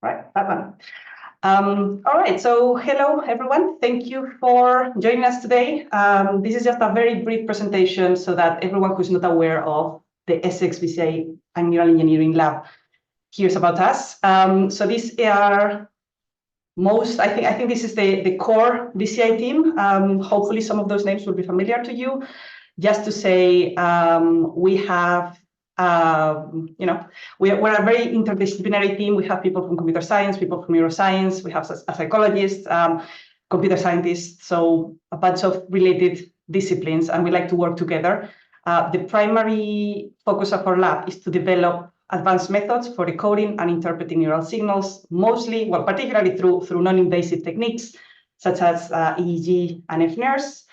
Right, that one. All right, so hello everyone. Thank you for joining us today. This is just a very brief presentation so that everyone who's not aware of the Essex BCI-NE Neural Engineering Lab hears about us. So these are I think this is the core BCI team. Hopefully some of those names will be familiar to you. Just to say, we have we're a very interdisciplinary team. We have people from computer science, people from neuroscience, we have a psychologist, computer scientists, so a bunch of related disciplines, and we like to work together. The primary focus of our lab is to develop advanced methods for decoding and interpreting neural signals, mostly, well, particularly through non-invasive techniques, such as EEG and FNIRS.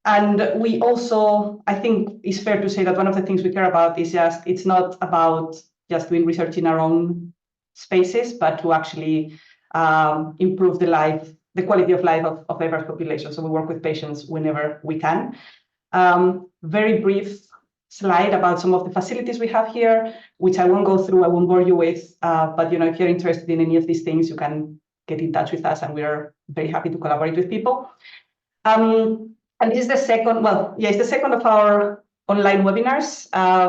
And we also, I think it's fair to say that one of the things we care about is it's not about just doing research in our own spaces, but to actually improve the quality of life of diverse populations. So we work with patients whenever we can. Very brief slide about some of the facilities we have here, which I won't go through, I won't bore you with, but if you're interested in any of these things, you can get in touch with us, and we are very happy to collaborate with people. And this is the second, it's the second of our online webinars.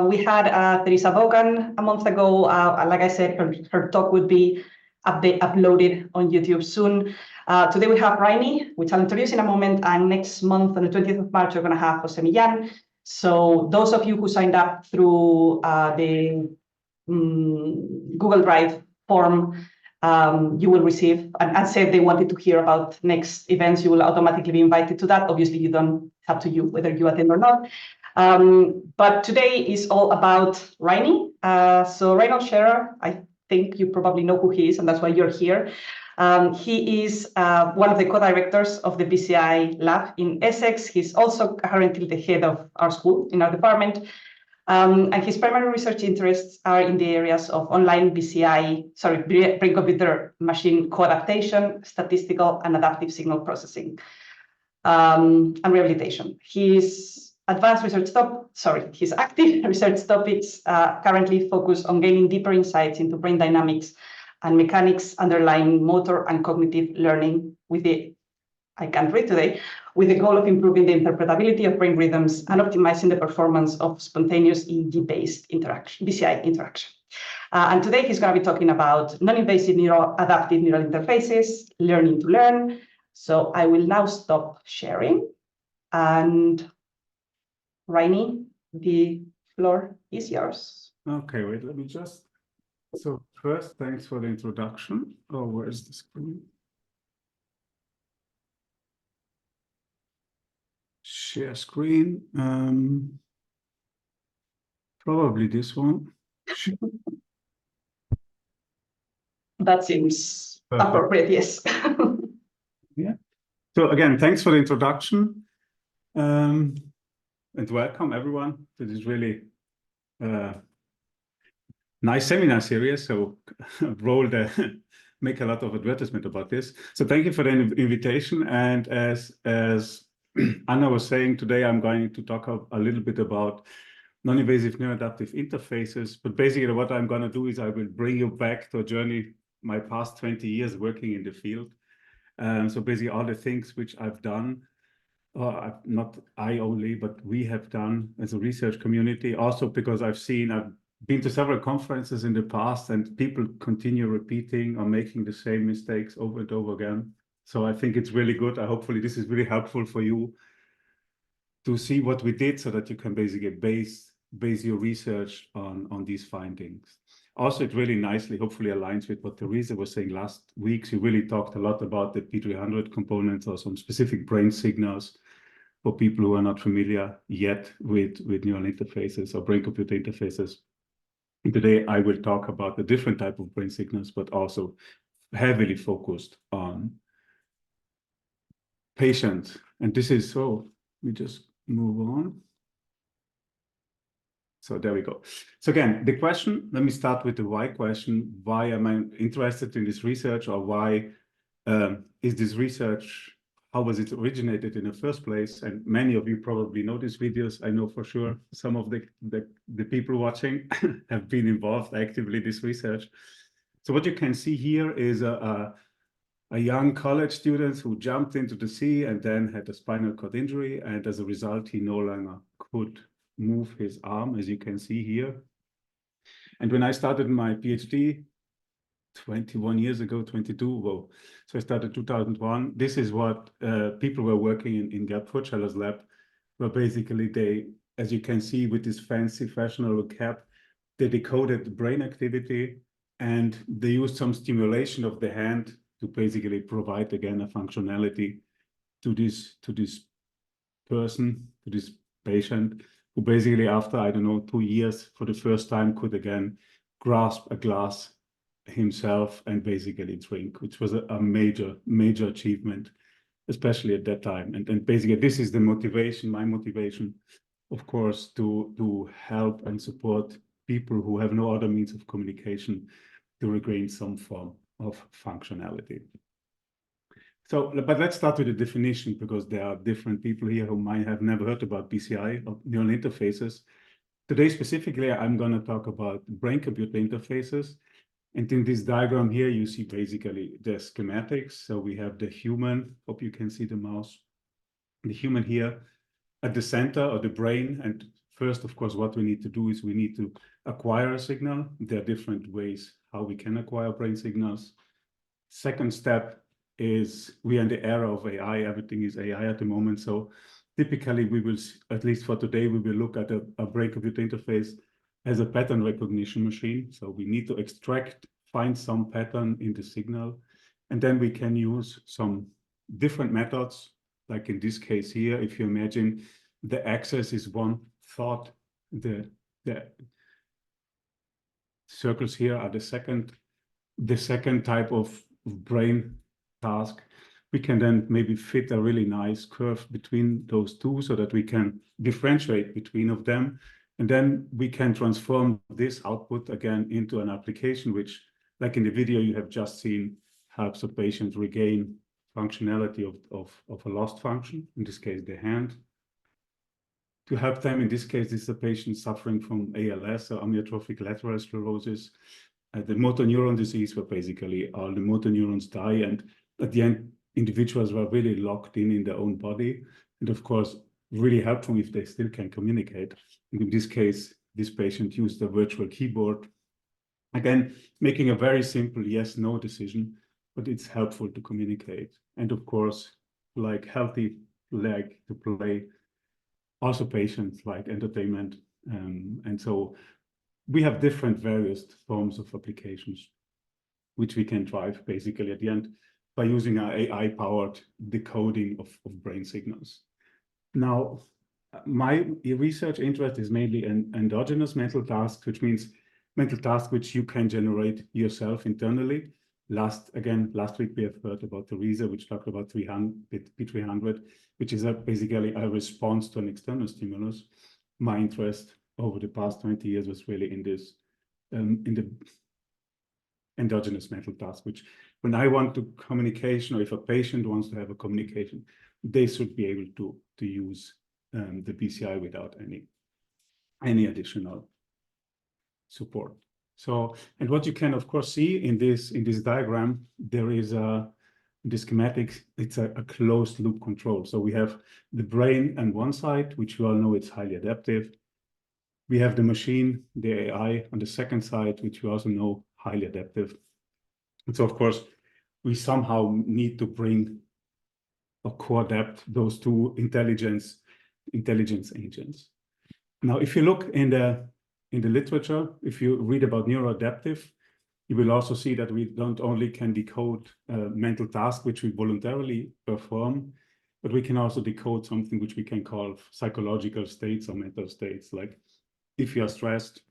We had Teresa Vaughan a month ago. Like I said, her talk would be uploaded on YouTube soon. Today we have Raini, which I'll introduce in a moment, and next month on the 20th of March, we're going to have Jose Millán. So those of you who signed up through the Google Drive form, you will receive, and said they wanted to hear about next events, you will automatically be invited to that. Obviously, you don't have to whether you attend or not. But today is all about Raini. So Reinhold Scherer, I think you probably know who he is, and that's why you're here. He is one of the co-directors of the BCI lab in Essex. He's also currently the head of our school in our department. And his primary research interests are in the areas of online brain-computer machine co-adaptation, statistical and adaptive signal processing, and rehabilitation. His active research topics currently focus on gaining deeper insights into brain dynamics and mechanics underlying motor and cognitive learning with the goal of improving the interpretability of brain rhythms and optimizing the performance of spontaneous EEG-based BCI interaction. And today he's going to be talking about non-invasive adaptive neural interfaces, learning to learn. So I will now stop sharing. And Raini, the floor is yours. Okay, wait, let me just. So first, thanks for the introduction. Oh, where's the screen? Share screen. Probably this one. That seems appropriate, yes. Yeah. So again, thanks for the introduction. And welcome everyone to this really nice seminar series. So make a lot of advertisement about this. So thank you for the invitation. And as Anna was saying, today I'm going to talk a little bit about non-invasive neuroadaptive interfaces. But basically what I'm going to do is I will bring you back to a journey, my past 20 years working in the field. So basically all the things which I've done, not I only, but we have done as a research community, also because I've been to several conferences in the past and people continue repeating or making the same mistakes over and over again. So I think it's really good. Hopefully this is really helpful for you to see what we did so that you can basically base your research on these findings. Also, it really nicely, hopefully aligns with what Teresa was saying last week. She really talked a lot about the P300 components or some specific brain signals for people who are not familiar yet with neural interfaces or brain-computer interfaces. And today, I will talk about a different type of brain signals, but also heavily focused on patients. And this is, so we just move on. So there we go. So again, the question, let me start with the why question. Why am I interested in this research, or why is this research how was it originated in the first place? And many of you probably know these videos. I know for sure some of the people watching have been involved actively in this research. So what you can see here is a young college student who jumped into the sea and then had a spinal cord injury. And as a result, he no longer could move his arm, as you can see here. And when I started my PhD 21 years ago, 22, well, so I started 2001. This is what people were working in Gerd Furtscheller's lab, where basically they, as you can see with this fancy fashionable cap, they decoded the brain activity and they used some stimulation of the hand to basically provide again a functionality to this person, to this patient, who basically after, I don't know, 2 years for the first time could again grasp a glass himself and basically drink, which was a major achievement, especially at that time. And basically this is the motivation, my motivation, of course, to help and support people who have no other means of communication to regain some form of functionality. So, but let's start with the definition, because there are different people here who might have never heard about BCI or neural interfaces. Today, specifically, I'm going to talk about brain-computer interfaces. And in this diagram here, you see basically the schematics. So we have the human, hope you can see the mouse, the human here at the center of the brain. And first, of course, what we need to do is we need to acquire a signal. There are different ways how we can acquire brain signals. Second step is we are in the era of AI. Everything is AI at the moment. So typically we will, at least for today, we will look at a brain-computer interface as a pattern recognition machine. So we need to find some pattern in the signal, and then we can use some different methods. Like in this case here, if you imagine the axis is one thought, the circles here are the second type of brain task. We can then maybe fit a really nice curve between those two so that we can differentiate between of them. And then we can transform this output again into an application, which, like in the video you have just seen, helps a patient regain functionality of a lost function, in this case, the hand. To help them, in this case, this is a patient suffering from ALS, or amyotrophic lateral sclerosis, the motor neuron disease, where basically all the motor neurons die, and at the end, individuals were really locked in their own body. And of course, really helpful if they still can communicate. And in this case, this patient used a virtual keyboard. Again, making a very simple yes/no decision, but it's helpful to communicate. And of course, like healthy leg to play, also patients like entertainment. And so we have different various forms of applications, which we can drive basically at the end by using our AI-powered decoding of brain signals. Now, my research interest is mainly in endogenous mental tasks, which means mental tasks which you can generate yourself internally. Last week we have heard about Teresa, which talked about P300, which is basically a response to an external stimulus. My interest over the past 20 years was really in this, in the endogenous mental task, which when I want to communication, or if a patient wants to have a communication, they should be able to use the BCI without any additional support. So, and what you can of course see in this diagram, there is the schematic, it's a closed loop control. So we have the brain on one side, which we all know it's highly adaptive. We have the machine, the AI, on the second side, which we also know highly adaptive. And so of course, we somehow need to bring or co-adapt those two intelligence agents. Now, if you look in the literature, if you read about neuroadaptive, you will also see that we don't only can decode mental tasks, which we voluntarily perform, but we can also decode something which we can call psychological states or mental states, like if you are stressed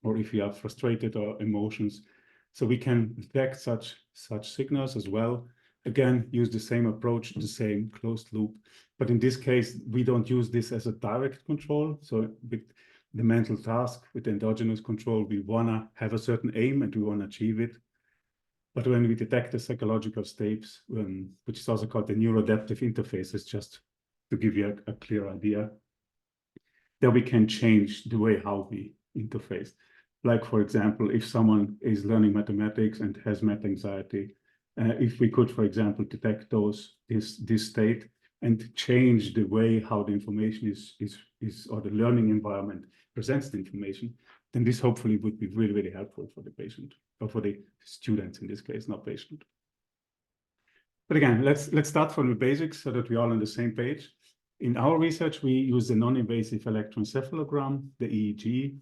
or if you are frustrated or emotions. So we can detect such signals as well. Again, use the same approach, the same closed loop. But in this case, we don't use this as a direct control. So with the mental task, with the endogenous control, we want to have a certain aim and we want to achieve it. But when we detect the psychological states, which is also called the neuroadaptive interfaces, just to give you a clear idea, that we can change the way how we interface. Like, for example, if someone is learning mathematics and has math anxiety, if we could, for example, detect this state and change the way how the information is or the learning environment presents the information, then this hopefully would be really, really helpful for the patient, or for the students in this case, not patient. But again, let's start from the basics so that we're all on the same page. In our research, we use the non-invasive electroencephalogram, the EEG.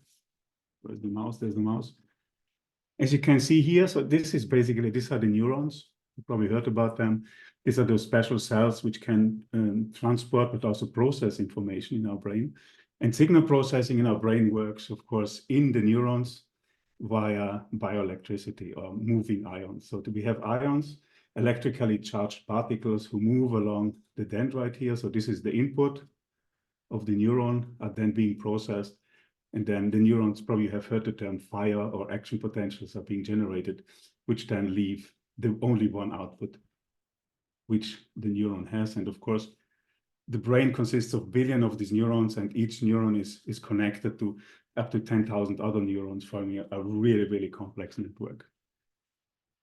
Where's the mouse? There's the mouse. As you can see here, so this is basically, these are the neurons. You probably heard about them. These are those special cells which can transport but also process information in our brain. And signal processing in our brain works, of course, in the neurons via bioelectricity or moving ions. So we have ions, electrically charged particles who move along the dendrite here. So this is the input of the neuron, are then being processed. And then the neurons, probably have heard the term fire or action potentials, are being generated, which then leave the only one output, which the neuron has. And of course, the brain consists of billions of these neurons, and each neuron is connected to up to 10,000 other neurons, forming a really, really complex network.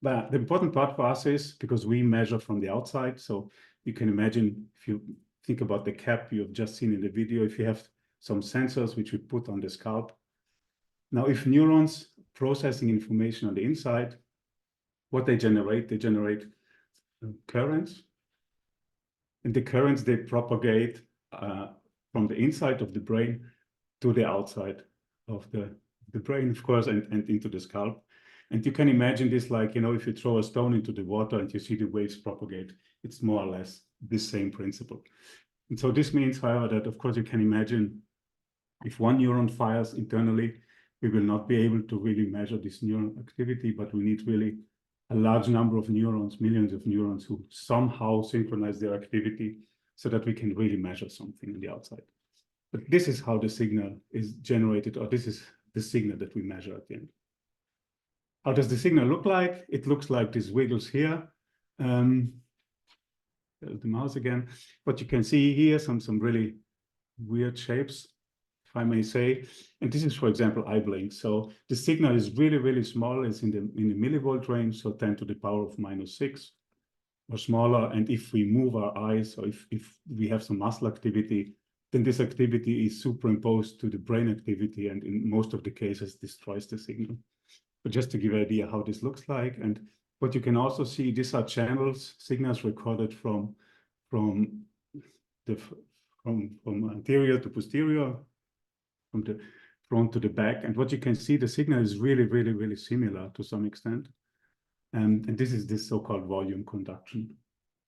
But the important part for us is, because we measure from the outside, so you can imagine, if you think about the cap you have just seen in the video, if you have some sensors which we put on the scalp. Now, if neurons processing information on the inside, what they generate currents. And the currents, they propagate from the inside of the brain to the outside of the brain, of course, and into the scalp. And you can imagine this like, you know, if you throw a stone into the water and you see the waves propagate, it's more or less the same principle. And so this means, however, that of course you can imagine if one neuron fires internally, we will not be able to really measure this neuron activity, but we need really a large number of neurons, millions of neurons, who somehow synchronize their activity so that we can really measure something on the outside. But this is how the signal is generated, or this is the signal that we measure at the end. How does the signal look like? It looks like these wiggles here. There's the mouse again. But you can see here some really weird shapes, if I may say. And this is, for example, eye blink. So the signal is really, really small. It's in the millivolt range, so 10 to the power of -6 or smaller. And if we move our eyes, or if we have some muscle activity, then this activity is superimposed to the brain activity, and in most of the cases destroys the signal. But just to give an idea how this looks like, and what you can also see, these are channels, signals recorded from anterior to posterior, from the front to the back. And what you can see, the signal is really, really, really similar to some extent. And this is this so-called volume conduction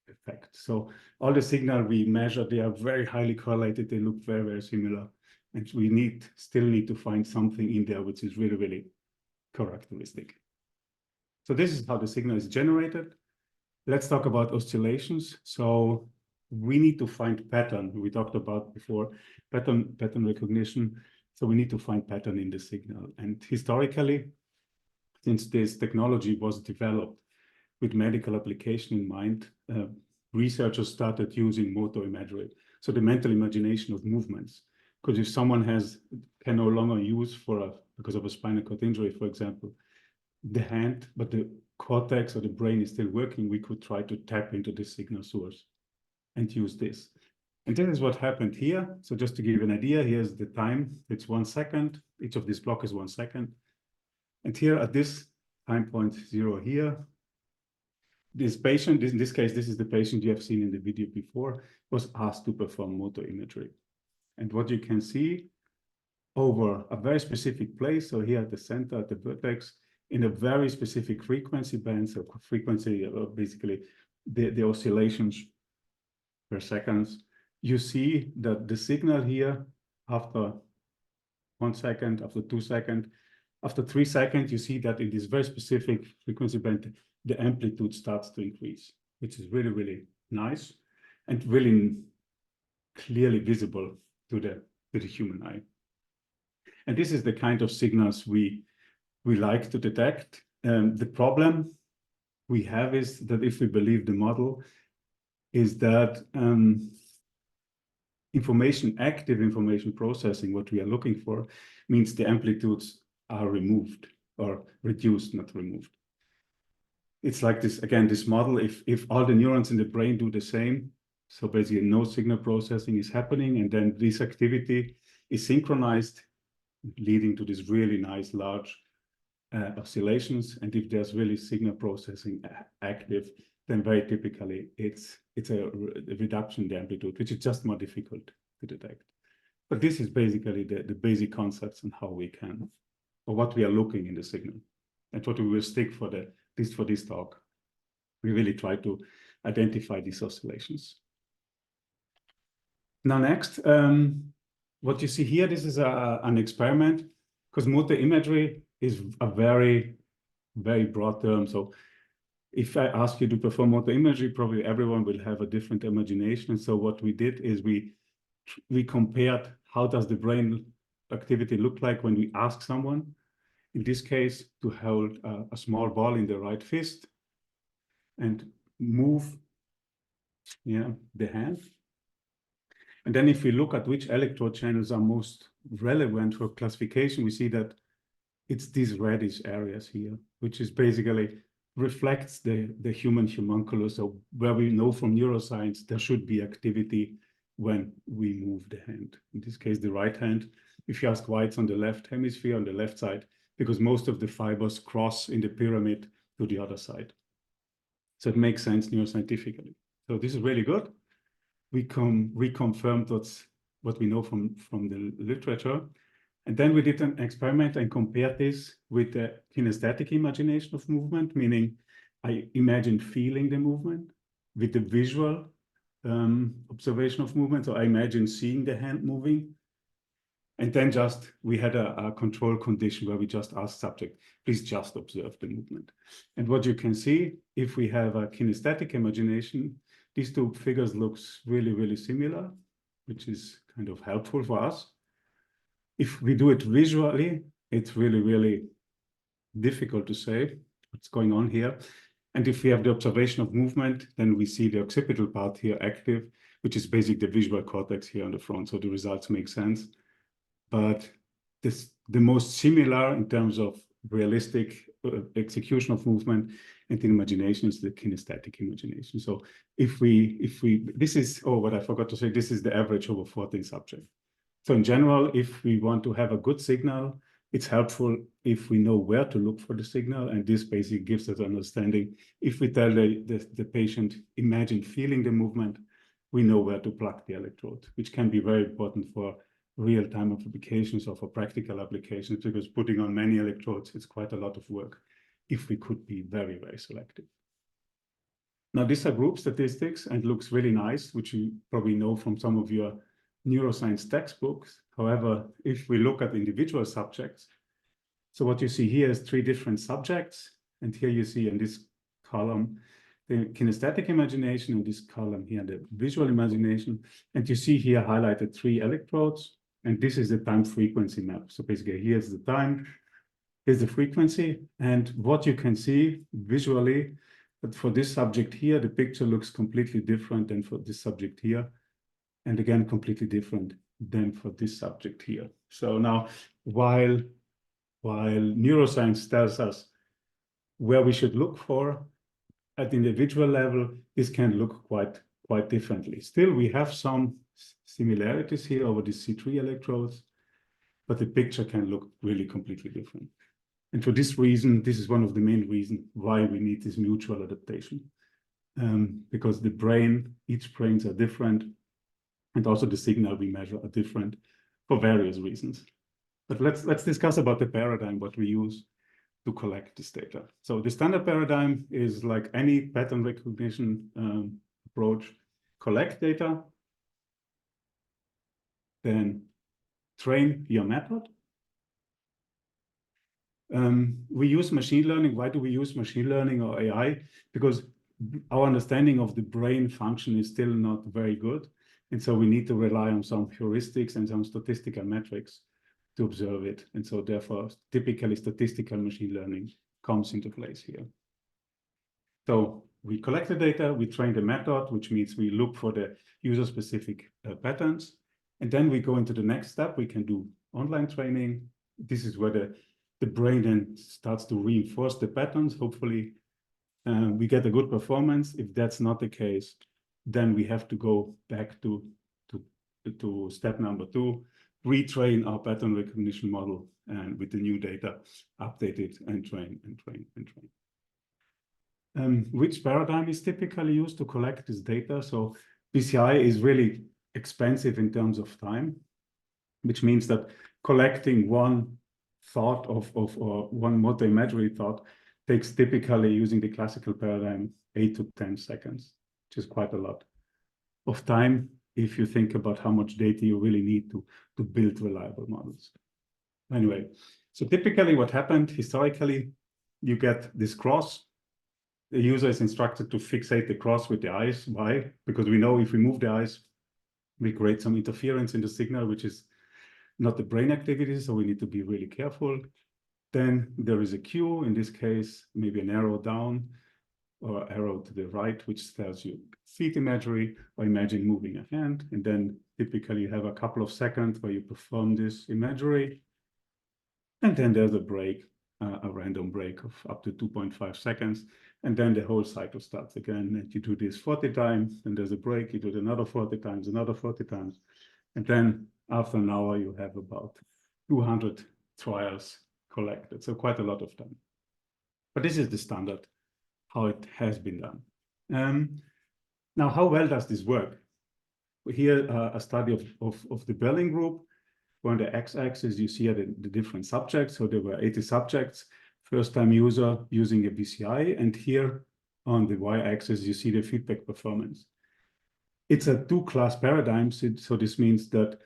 effect. So all the signal we measure, they are very highly correlated. They look very, very similar. And we still need to find something in there which is really, really characteristic. So this is how the signal is generated. Let's talk about oscillations. So we need to find pattern. We talked about before pattern recognition. So we need to find pattern in the signal. And historically, since this technology was developed with medical application in mind, researchers started using motor imagery. So the mental imagination of movements. Because if someone can no longer use because of a spinal cord injury, for example, the hand, but the cortex or the brain is still working, we could try to tap into this signal source and use this. And this is what happened here. So just to give you an idea, here's the time. It's 1 second. Each of these blocks is 1 second. And here at this time point 0 here, this patient, in this case, this is the patient you have seen in the video before, was asked to perform motor imagery. And what you can see over a very specific place, so here at the center, at the vertex, in a very specific frequency band, so frequency, basically the oscillations per seconds, you see that the signal here, after 1 second, after 2 seconds, after 3 seconds, you see that in this very specific frequency band, the amplitude starts to increase, which is really, really nice and really clearly visible to the human eye. And this is the kind of signals we like to detect. The problem we have is that if we believe the model, is that active information processing, what we are looking for, means the amplitudes are removed or reduced, not removed. It's like this, again, this model, if all the neurons in the brain do the same, so basically no signal processing is happening, and then this activity is synchronized, leading to this really nice large oscillations. And if there's really signal processing active, then very typically it's a reduction in the amplitude, which is just more difficult to detect. But this is basically the basic concepts on how we can, or what we are looking in the signal, and what we will stick for this talk. We really try to identify these oscillations. Now next, what you see here, this is an experiment, because motor imagery is a very, very broad term. So if I ask you to perform motor imagery, probably everyone will have a different imagination. So what we did is we compared how does the brain activity look like when we ask someone, in this case, to hold a small ball in the right fist and move the hand. And then if we look at which electrode channels are most relevant for classification, we see that it's these reddish areas here, which is basically reflects the human homunculus. So where we know from neuroscience, there should be activity when we move the hand. In this case, the right hand. If you ask why it's on the left hemisphere, on the left side, because most of the fibers cross in the pyramid to the other side. So it makes sense neuroscientifically. So this is really good. We reconfirmed what we know from the literature. And then we did an experiment and compared this with the kinesthetic imagination of movement, meaning I imagined feeling the movement, with the visual observation of movement. So I imagine seeing the hand moving. And then we had a control condition where we just asked subject, please just observe the movement. And what you can see, if we have a kinesthetic imagination, these two figures looks really, really similar, which is kind of helpful for us. If we do it visually, it's really, really difficult to say what's going on here. And if we have the observation of movement, then we see the occipital part here active, which is basically the visual cortex here on the front. So the results make sense. But the most similar in terms of realistic execution of movement and in imagination is the kinesthetic imagination. So this is what I forgot to say, this is the average over 14 subjects. So in general, if we want to have a good signal, it's helpful if we know where to look for the signal, and this basically gives us understanding. If we tell the patient, imagine feeling the movement, we know where to plug the electrode, which can be very important for real-time applications or for practical applications, because putting on many electrodes, it's quite a lot of work if we could be very, very selective. Now, these are group statistics and looks really nice, which you probably know from some of your neuroscience textbooks. However, if we look at individual subjects, so what you see here is 3 different subjects, and here you see in this column the kinesthetic imagination, in this column here the visual imagination, and you see here highlighted 3 electrodes, and this is the time frequency map. So basically here's the time, here's the frequency, and what you can see visually, that for this subject here, the picture looks completely different than for this subject here. And again, completely different than for this subject here. So now, while neuroscience tells us where we should look for, at the individual level, this can look quite differently. Still, we have some similarities here over the C3 electrodes, but the picture can look really completely different. And for this reason, this is one of the main reasons why we need this mutual adaptation, because each brains are different. And also the signal we measure are different for various reasons. But let's discuss about the paradigm, what we use to collect this data. So the standard paradigm is like any pattern recognition approach: collect data, then train your method. We use machine learning. Why do we use machine learning or AI? Because our understanding of the brain function is still not very good. And so we need to rely on some heuristics and some statistical metrics to observe it. And so therefore, typically statistical machine learning comes into place here. So we collect the data, we train the method, which means we look for the user-specific patterns. And then we go into the next step. We can do online training. This is where the brain then starts to reinforce the patterns. Hopefully, we get a good performance. If that's not the case, then we have to go back to step number 2, retrain our pattern recognition model, and with the new data, update it and train and train and train. Which paradigm is typically used to collect this data? So BCI is really expensive in terms of time, which means that collecting one thought or one multi-imagery thought takes typically, using the classical paradigm, 8 to 10 seconds, which is quite a lot of time if you think about how much data you really need to build reliable models. Anyway, so typically what happened historically, you get this cross. The user is instructed to fixate the cross with the eyes. Why? Because we know if we move the eyes, we create some interference in the signal, which is not the brain activity, so we need to be really careful. Then there is a cue, in this case, maybe an arrow down or arrow to the right, which tells you feet imagery, or imagine moving a hand. And then typically you have a couple of seconds where you perform this imagery. And then there's a break, a random break of up to 2.5 seconds. And then the whole cycle starts again. And you do this 40 times, and there's a break. You do it another 40 times, another 40 times. And then after an hour, you have about 200 trials collected. So quite a lot of time. But this is the standard, how it has been done. Now, how well does this work? Here, a study of the Berlin group, where on the x-axis, you see the different subjects. So there were 80 subjects, first-time user using a BCI. And here on the y-axis, you see the feedback performance. It's a two-class paradigm. So this means that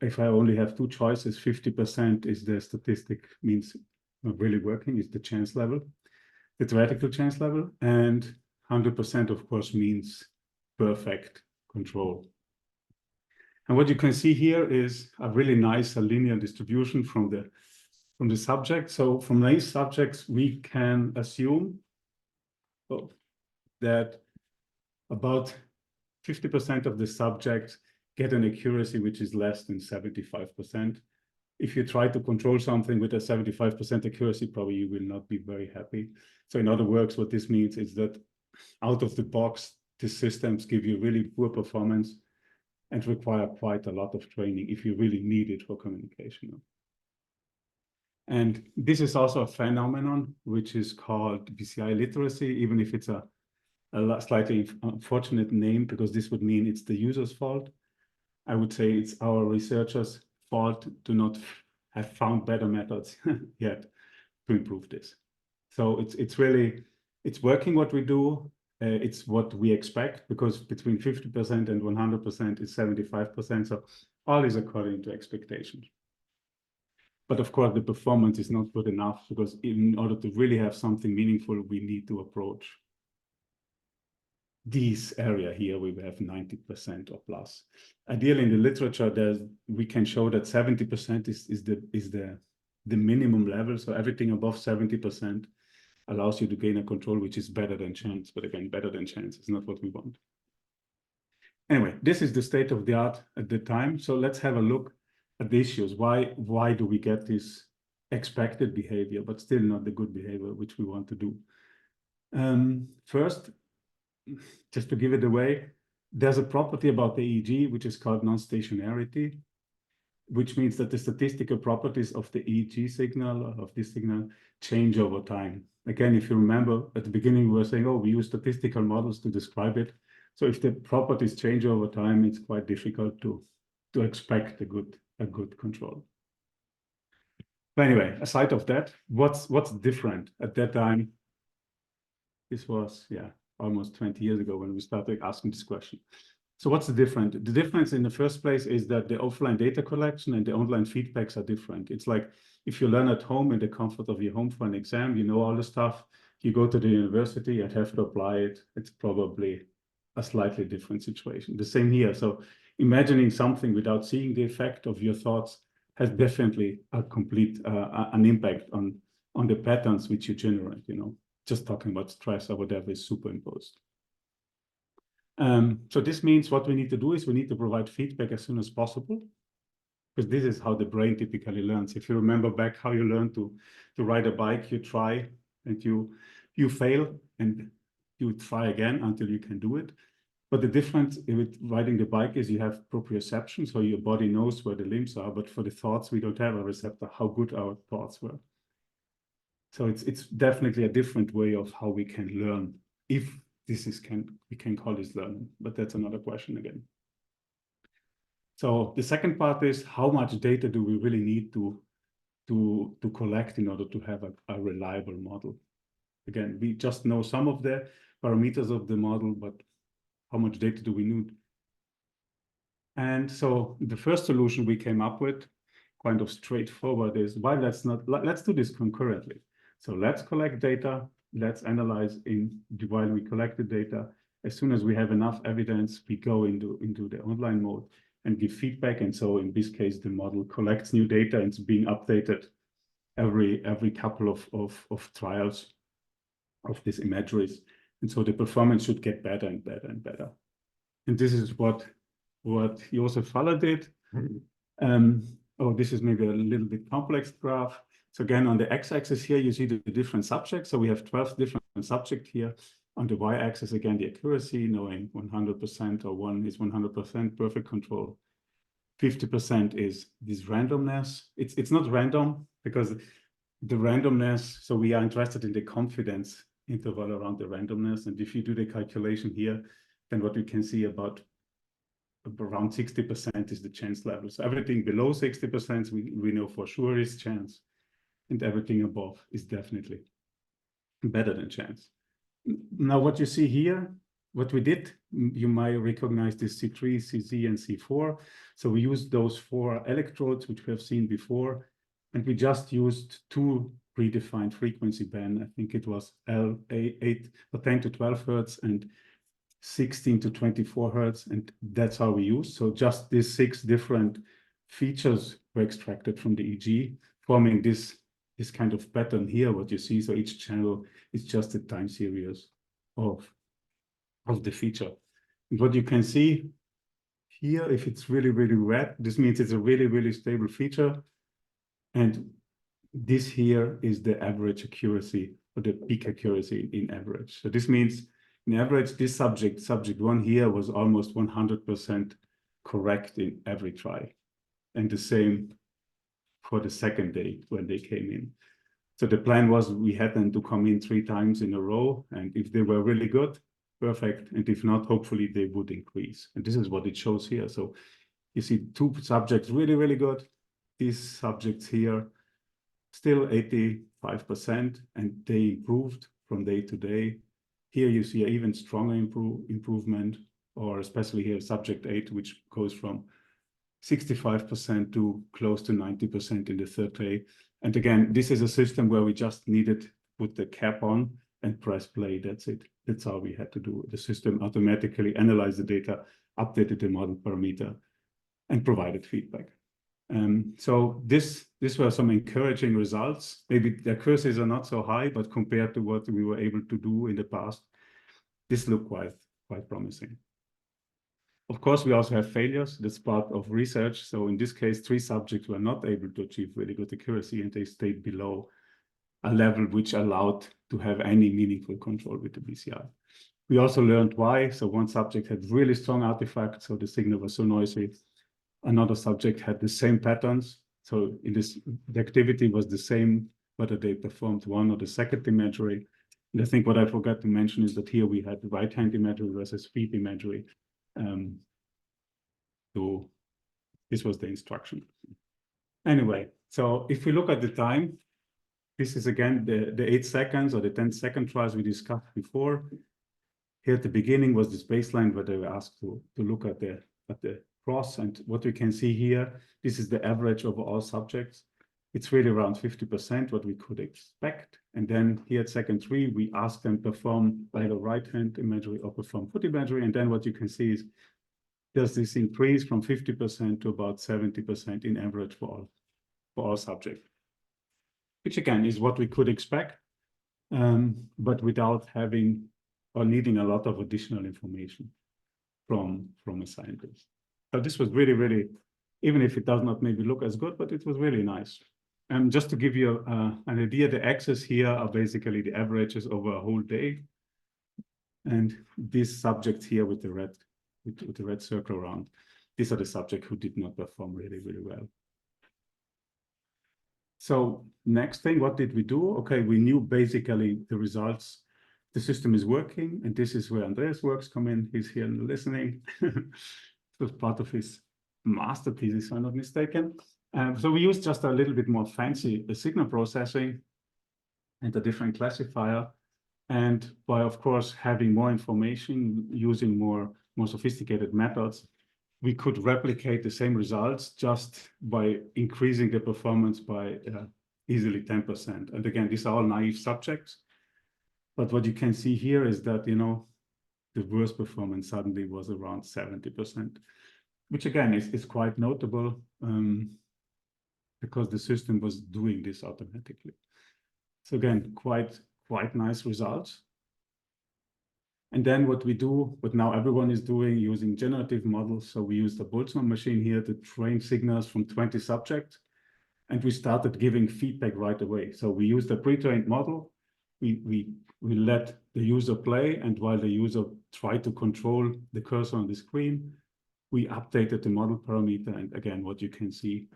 if I only have two choices, 50% is the statistic, means not really working, is the chance level, the theoretical chance level. And 100%, of course, means perfect control. And what you can see here is a really nice linear distribution from the subject. So from these subjects, we can assume that about 50% of the subjects get an accuracy which is less than 75%. If you try to control something with a 75% accuracy, probably you will not be very happy. So in other words, what this means is that out of the box, the systems give you really poor performance and require quite a lot of training if you really need it for communication. And this is also a phenomenon which is called BCI literacy, even if it's a slightly unfortunate name, because this would mean it's the user's fault. I would say it's our researchers' fault to not have found better methods yet to improve this. So it's really working what we do. It's what we expect, because between 50% and 100% is 75%. So all is according to expectations. But of course, the performance is not good enough, because in order to really have something meaningful, we need to approach this area here. We have 90% or plus. Ideally, in the literature, we can show that 70% is the minimum level. So everything above 70% allows you to gain a control which is better than chance. But again, better than chance is not what we want. Anyway, this is the state of the art at the time. So let's have a look at the issues. Why do we get this expected behavior, but still not the good behavior which we want to do? First, just to give it away, there's a property about the EEG which is called non-stationarity, which means that the statistical properties of the EEG signal, or of this signal, change over time. Again, if you remember, at the beginning we were saying, oh, we use statistical models to describe it. So if the properties change over time, it's quite difficult to expect a good control. But anyway, aside of that, what's different at that time? This was, almost 20 years ago when we started asking this question. So what's the difference? The difference in the first place is that the offline data collection and the online feedbacks are different. It's like if you learn at home in the comfort of your home for an exam, you know all the stuff, you go to the university and have to apply it. It's probably a slightly different situation. The same here. So imagining something without seeing the effect of your thoughts has definitely a complete an impact on the patterns which you generate, just talking about stress or whatever is superimposed. So this means what we need to do is we need to provide feedback as soon as possible, because this is how the brain typically learns. If you remember back how you learn to ride a bike, you try and you fail and you try again until you can do it. But the difference with riding the bike is you have proprioception, so your body knows where the limbs are, but for the thoughts, we don't have a receptor, how good our thoughts were. So it's definitely a different way of how we can learn, if this is we can call this learning, but that's another question again. So the second part is, how much data do we really need to collect in order to have a reliable model? Again, we just know some of the parameters of the model, but how much data do we need? And so the first solution we came up with, kind of straightforward, is why let's do this concurrently. So let's collect data, let's analyze while we collect the data. As soon as we have enough evidence, we go into the online mode and give feedback. And so in this case, the model collects new data and it's being updated every couple of trials of these imageries. And so the performance should get better and better and better. And this is what Josef Faller did. This is maybe a little bit complex graph. So again, on the x-axis here, you see the different subjects. So we have 12 different subjects here. On the y-axis, again, the accuracy, knowing 100% or 1 is 100% perfect control. 50% is this randomness. It's not random because the randomness, so we are interested in the confidence interval around the randomness. And if you do the calculation here, then what you can see about around 60% is the chance level. So everything below 60%, we know for sure is chance. And everything above is definitely better than chance. Now, what you see here, what we did, you might recognize this C3, CZ, and C4. So we used those 4 electrodes, which we have seen before, and we just used 2 predefined frequency band. I think it was L8 or 10 to 12 hertz and 16 to 24 hertz, and that's how we use. So just these 6 different features were extracted from the EEG, forming this kind of pattern here, what you see. So each channel is just a time series of the feature. And what you can see here, if it's really, really red, this means it's a really, really stable feature. And this here is the average accuracy, or the peak accuracy in average. So this means in average, this subject 1 here was almost 100% correct in every try. And the same for the second day when they came in. So the plan was we had them to come in 3 times in a row. And if they were really good, perfect. And if not, hopefully they would increase. And this is what it shows here. So you see 2 subjects really, really good. These subjects here, still 85%, and they improved from day to day. Here you see an even stronger improvement, or especially here subject 8, which goes from 65% to close to 90% in the 3rd day. And again, this is a system where we just needed to put the cap on and press play. That's it. That's all we had to do. The system automatically analyzed the data, updated the model parameter, and provided feedback. So this were some encouraging results. Maybe the accuracies are not so high, but compared to what we were able to do in the past, this looked quite promising. Of course, we also have failures. That's part of research. So in this case, 3 subjects were not able to achieve really good accuracy, and they stayed below a level which allowed to have any meaningful control with the BCI. We also learned why. So 1 subject had really strong artifacts, so the signal was so noisy. Another subject had the same patterns. So the activity was the same, whether they performed 1 or the second imagery. And I think what I forgot to mention is that here we had right-hand imagery versus feet imagery. So this was the instruction. Anyway, so if we look at the time, this is again the 8 seconds or the 10-second trials we discussed before. Here at the beginning was this baseline where they were asked to look at the cross, and what you can see here, this is the average of all subjects. It's really around 50% what we could expect. And then here at second 3, we asked them perform either right-hand imagery or perform foot imagery. And then what you can see is there's this increase from 50% to about 70% in average for all subjects, which again is what we could expect. but without having or needing a lot of additional information from a scientist. So this was really, really, even if it does not maybe look as good, but it was really nice. And just to give you an idea, the axes here are basically the averages over a whole day. And these subjects here with the red circle around, these are the subjects who did not perform really, really well. So next thing, what did we do? Okay, we knew basically the results. The system is working, and this is where Andreas' works come in. He's here listening. It was part of his masterpiece, if I'm not mistaken. So we used just a little bit more fancy signal processing and a different classifier. And by, of course, having more information, using more sophisticated methods, we could replicate the same results just by increasing the performance by easily 10%. And again, these are all naive subjects. But what you can see here is that, you know, the worst performance suddenly was around 70%, which again is quite notable because the system was doing this automatically. So again, quite nice results. And then what we do, what now everyone is doing, using generative models. So we used a Boltzmann machine here to train signals from 20 subjects. And we started giving feedback right away. So we used a pre-trained model. We let the user play. And while the user tried to control the cursor on the screen, we updated the model parameter. And again, what you can see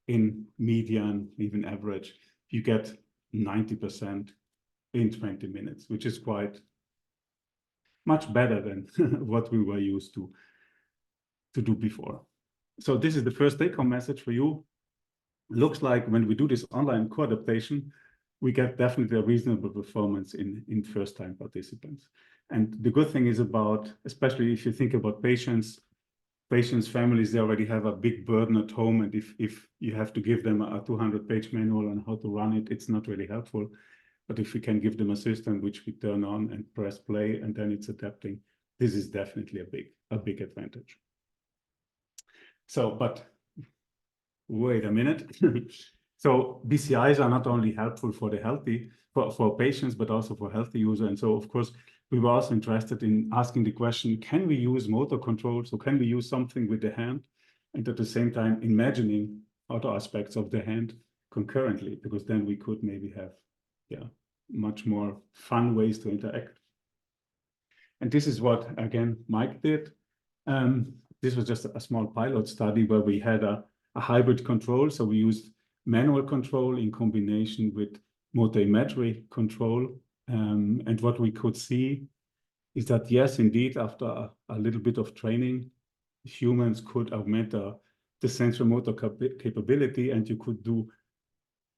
in median, even average, you get 90% in 20 minutes, which is quite much better than what we were used to do before. So this is the first take-home message for you. Looks like when we do this online co-adaptation, we get definitely a reasonable performance in first-time participants. And the good thing is about, especially if you think about patients, families, they already have a big burden at home. And if you have to give them a 200-page manual on how to run it, it's not really helpful. But if we can give them a system which we turn on and press play, and then it's adapting, this is definitely a big advantage. So, but wait a minute. So BCIs are not only helpful for for patients, but also for healthy users. And so, of course, we were also interested in asking the question, can we use motor control? So can we use something with the hand and at the same time imagining other aspects of the hand concurrently? Because then we could maybe have much more fun ways to interact. And this is what, again, Mike did. This was just a small pilot study where we had a hybrid control. So we used manual control in combination with motor imagery control. And what we could see is that, yes, indeed, after a little bit of training, humans could augment the sensory motor capability, and you could do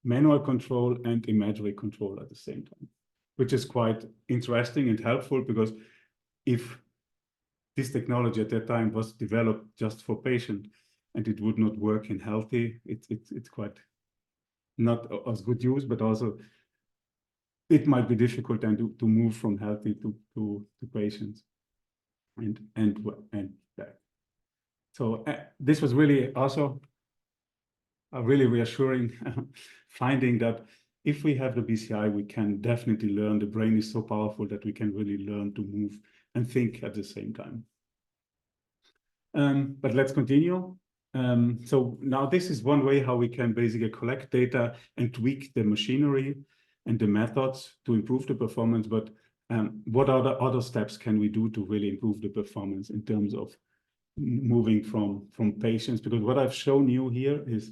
manual control and imagery control at the same time, which is quite interesting and helpful, because if this technology at that time was developed just for patients and it would not work in healthy, it's quite not as good use, but also it might be difficult then to move from healthy to patients and back. So this was really also a really reassuring finding that if we have the BCI, we can definitely learn. The brain is so powerful that we can really learn to move and think at the same time. But let's continue. So now this is one way how we can basically collect data and tweak the machinery and the methods to improve the performance. But what other steps can we do to really improve the performance in terms of moving from patients? Because what I've shown you here is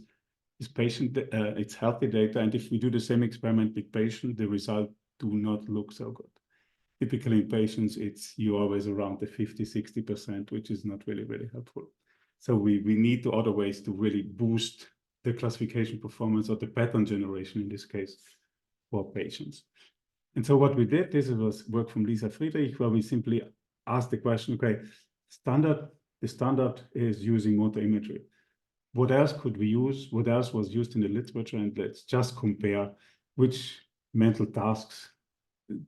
patient, it's healthy data. And if we do the same experiment with patients, the results do not look so good. Typically in patients, you're always around the 50–60%, which is not really, really helpful. So we need to other ways to really boost the classification performance or the pattern generation in this case for patients. And so what we did, this was work from Lisa Friedrich, where we simply asked the question, okay, the standard is using motor imagery. What else could we use? What else was used in the literature? And let's just compare which mental tasks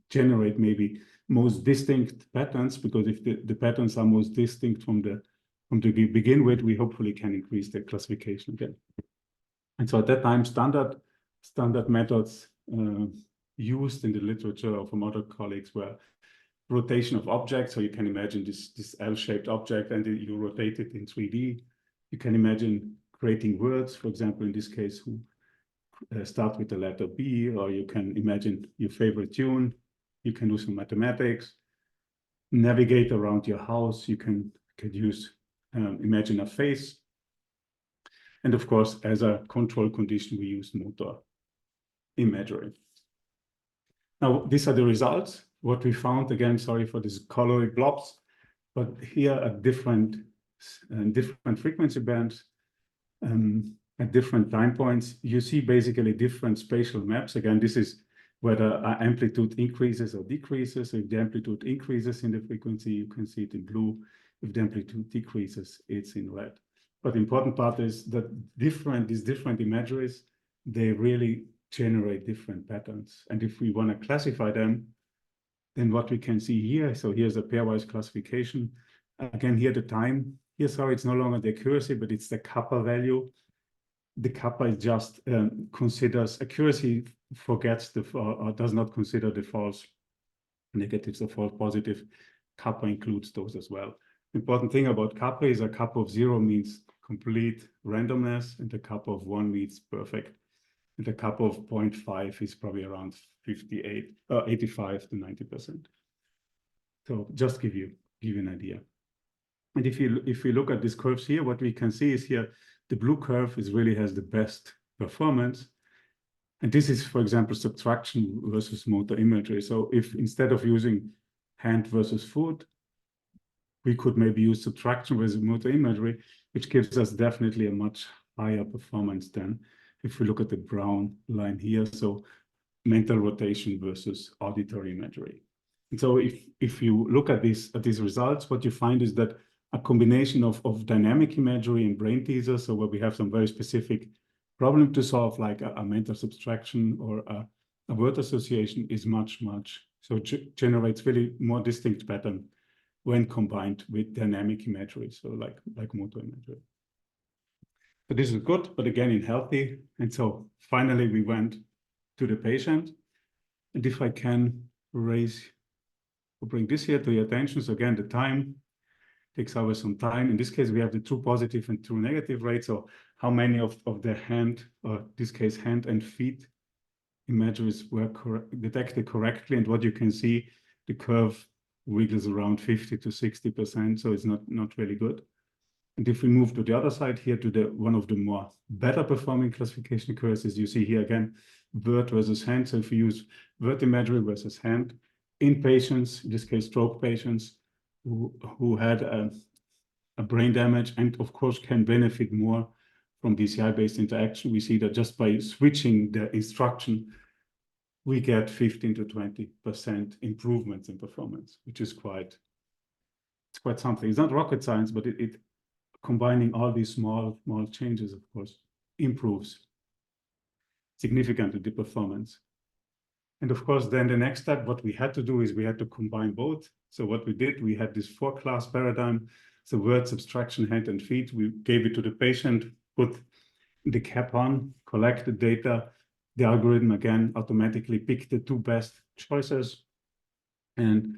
generate maybe most distinct patterns, because if the patterns are most distinct from the begin with, we hopefully can increase the classification again. And so at that time, standard methods used in the literature or from other colleagues were rotation of objects. So you can imagine this L-shaped object and you rotate it in 3D. You can imagine creating words, for example, in this case, who start with the letter B, or you can imagine your favorite tune. You can do some mathematics, navigate around your house. You could use, imagine a face. And of course, as a control condition, we use motor imagery. Now, these are the results. What we found, again, sorry for these colory blobs, but here are different frequency bands at different time points. You see basically different spatial maps. Again, this is whether amplitude increases or decreases. So if the amplitude increases in the frequency, you can see it in blue. If the amplitude decreases, it's in red. But the important part is that these different imageries, they really generate different patterns. And if we want to classify them, then what we can see here, so here's a pairwise classification. Again, here the time, here, sorry, it's no longer the accuracy, but it's the kappa value. The kappa is just considers accuracy, forgets or does not consider the false negatives or false positive. Kappa includes those as well. Important thing about kappa is a kappa of 0 means complete randomness, and the kappa of 1 means perfect. And the kappa of 0.5 is probably around 85 to 90%. So just give you an idea. And if you look at these curves here, what we can see is here, the blue curve really has the best performance. And this is, for example, subtraction versus motor imagery. So if instead of using hand versus foot, we could maybe use subtraction versus motor imagery, which gives us definitely a much higher performance than if we look at the brown line here. So mental rotation versus auditory imagery. And so if you look at these results, what you find is that a combination of dynamic imagery and brain teasers, so where we have some very specific problem to solve, like a mental subtraction or a word association, is much, so generates really more distinct pattern when combined with dynamic imagery, so like motor imagery. So this is good, but again, in healthy. And so finally, we went to the patient. And if I can bring this here to your attention. So again, the time takes always some time. In this case, we have the true positive and true negative rate. So how many of the hand, or in this case, hand and feet imageries were detected correctly. And what you can see, the curve wiggles around 50 to 60%. So it's not really good. And if we move to the other side here to one of the more better performing classification curves, you see here again, word versus hand. So if we use word imagery versus hand in patients, in this case, stroke patients who had a brain damage and of course can benefit more from BCI-based interaction, we see that just by switching the instruction, we get 15 to 20% improvements in performance, which is quite something. It's not rocket science, but it combining all these small changes, of course, improves significantly the performance. And of course, then the next step, what we had to do is we had to combine both. So what we did, we had this 4-class paradigm, so word, subtraction, hand, and feet. We gave it to the patient, put the cap on, collect the data. The algorithm, again, automatically picked the 2 best choices and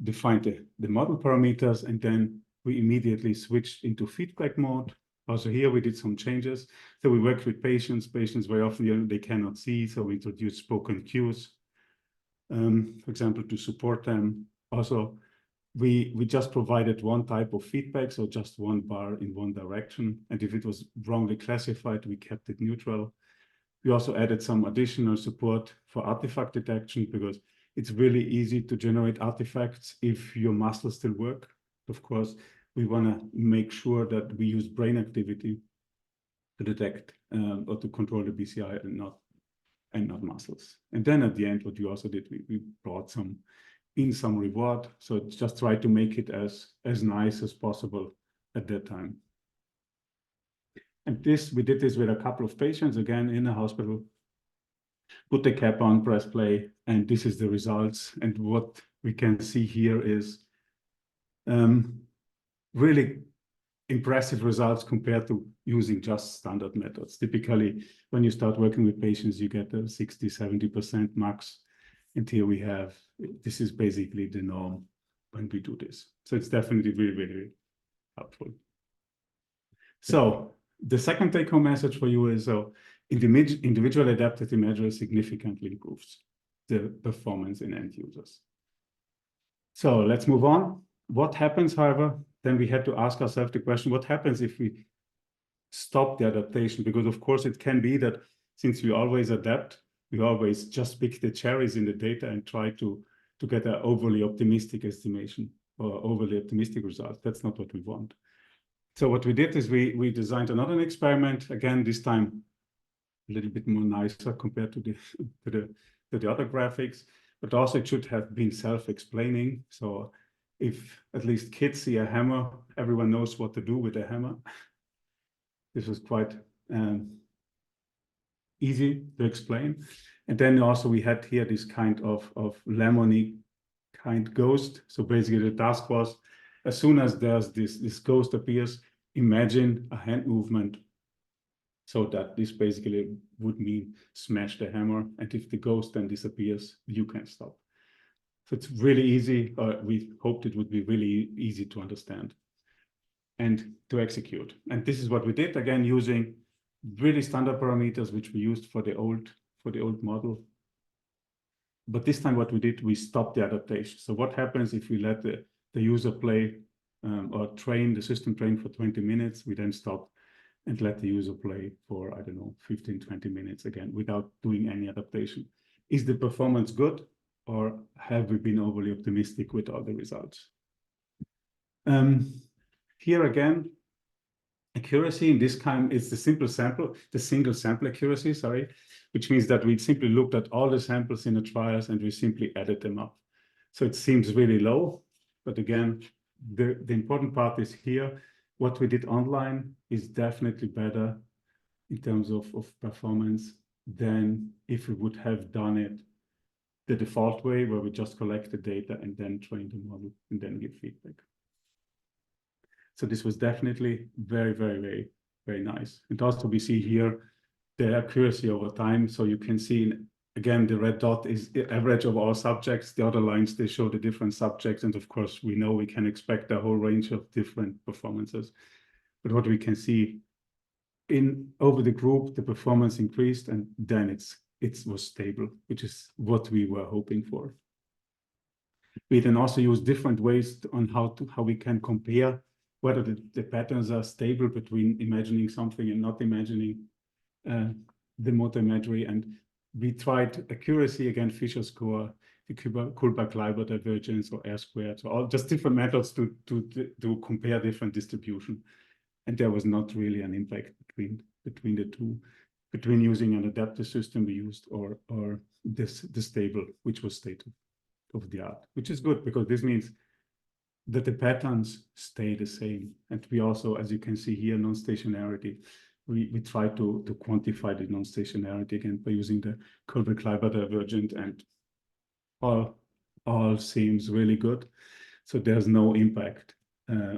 defined the model parameters, and then we immediately switched into feedback mode. Also here we did some changes. So we worked with patients. Patients very often, they cannot see, so we introduced spoken cues, for example, to support them. Also, we just provided one type of feedback, so just one bar in one direction. And if it was wrongly classified, we kept it neutral. We also added some additional support for artifact detection, because it's really easy to generate artifacts if your muscles still work. Of course, we want to make sure that we use brain activity to detect or to control the BCI and not muscles. And then at the end, what we also did, we brought some reward. So just try to make it as nice as possible at that time. And we did this with a couple of patients, again, in a hospital. Put the cap on, press play, and this is the results. And what we can see here is really impressive results compared to using just standard methods. Typically, when you start working with patients, you get a 60, 70% max. And here we have, this is basically the norm when we do this. So it's definitely really, really helpful. So the second take-home message for you is, individual adaptive imagery significantly improves the performance in end users. So let's move on. What happens, however, then we had to ask ourselves the question, what happens if we stop the adaptation? Because of course it can be that since we always adapt, we always just pick the cherries in the data and try to get an overly optimistic estimation or overly optimistic results. That's not what we want. So what we did is we designed another experiment, again, this time a little bit more nicer compared to the other graphics, but also it should have been self-explaining. So if at least kids see a hammer, everyone knows what to do with a hammer. This was quite easy to explain. And then also we had here this kind of lemony kind ghost. So basically the task was, as soon as there's this ghost appears, imagine a hand movement. So that this basically would mean smash the hammer. And if the ghost then disappears, you can stop. So it's really easy. We hoped it would be really easy to understand and to execute. And this is what we did, again, using really standard parameters, which we used for the old model. But this time what we did, we stopped the adaptation. So what happens if we let the user play or train, the system train for 20 minutes, we then stop and let the user play for, I don't know, 15, 20 minutes again, without doing any adaptation. Is the performance good, or have we been overly optimistic with all the results? Here again, accuracy in this kind is the single sample accuracy, sorry, which means that we simply looked at all the samples in the trials and we simply added them up. So it seems really low, but again, the important part is here. What we did online is definitely better in terms of performance than if we would have done it the default way, where we just collect the data and then train the model and then give feedback. So this was definitely very, very, very, very nice. And also we see here the accuracy over time. So you can see, again, the red dot is the average of all subjects. The other lines, they show the different subjects. And of course, we know we can expect a whole range of different performances. But what we can see over the group, the performance increased, and then it was stable, which is what we were hoping for. We then also use different ways on how we can compare whether the patterns are stable between imagining something and not imagining the motor imagery. And we tried accuracy, again, Fisher score, the Kullback-Leibler divergence, or R-squared, so all just different methods to compare different distribution. And there was not really an impact between the two, between using an adaptive system we used or the stable, which was state of the art, which is good because this means that the patterns stay the same. And we also, as you can see here, non-stationarity, we try to quantify the non-stationarity again by using the Kullback-Leibler divergent, and all seems really good. So there's no impact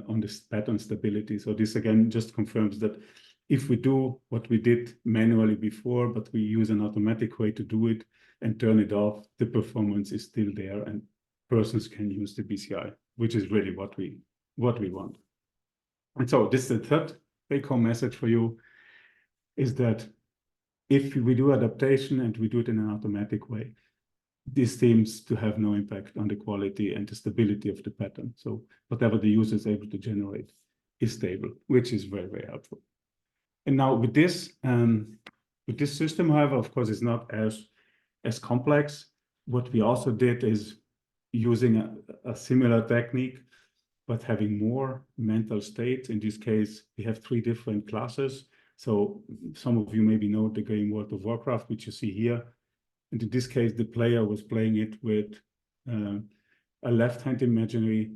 on this pattern stability. So this again just confirms that if we do what we did manually before, but we use an automatic way to do it and turn it off, the performance is still there and persons can use the BCI, which is really what we want. And so this is the third take-home message for you, is that if we do adaptation and we do it in an automatic way, this seems to have no impact on the quality and the stability of the pattern. So whatever the user is able to generate is stable, which is very, very helpful. And now with this system, however, of course, it's not as complex. What we also did is using a similar technique, but having more mental states. In this case, we have 3 different classes. So some of you maybe know the game World of Warcraft, which you see here. And in this case, the player was playing it with a left-hand imaginary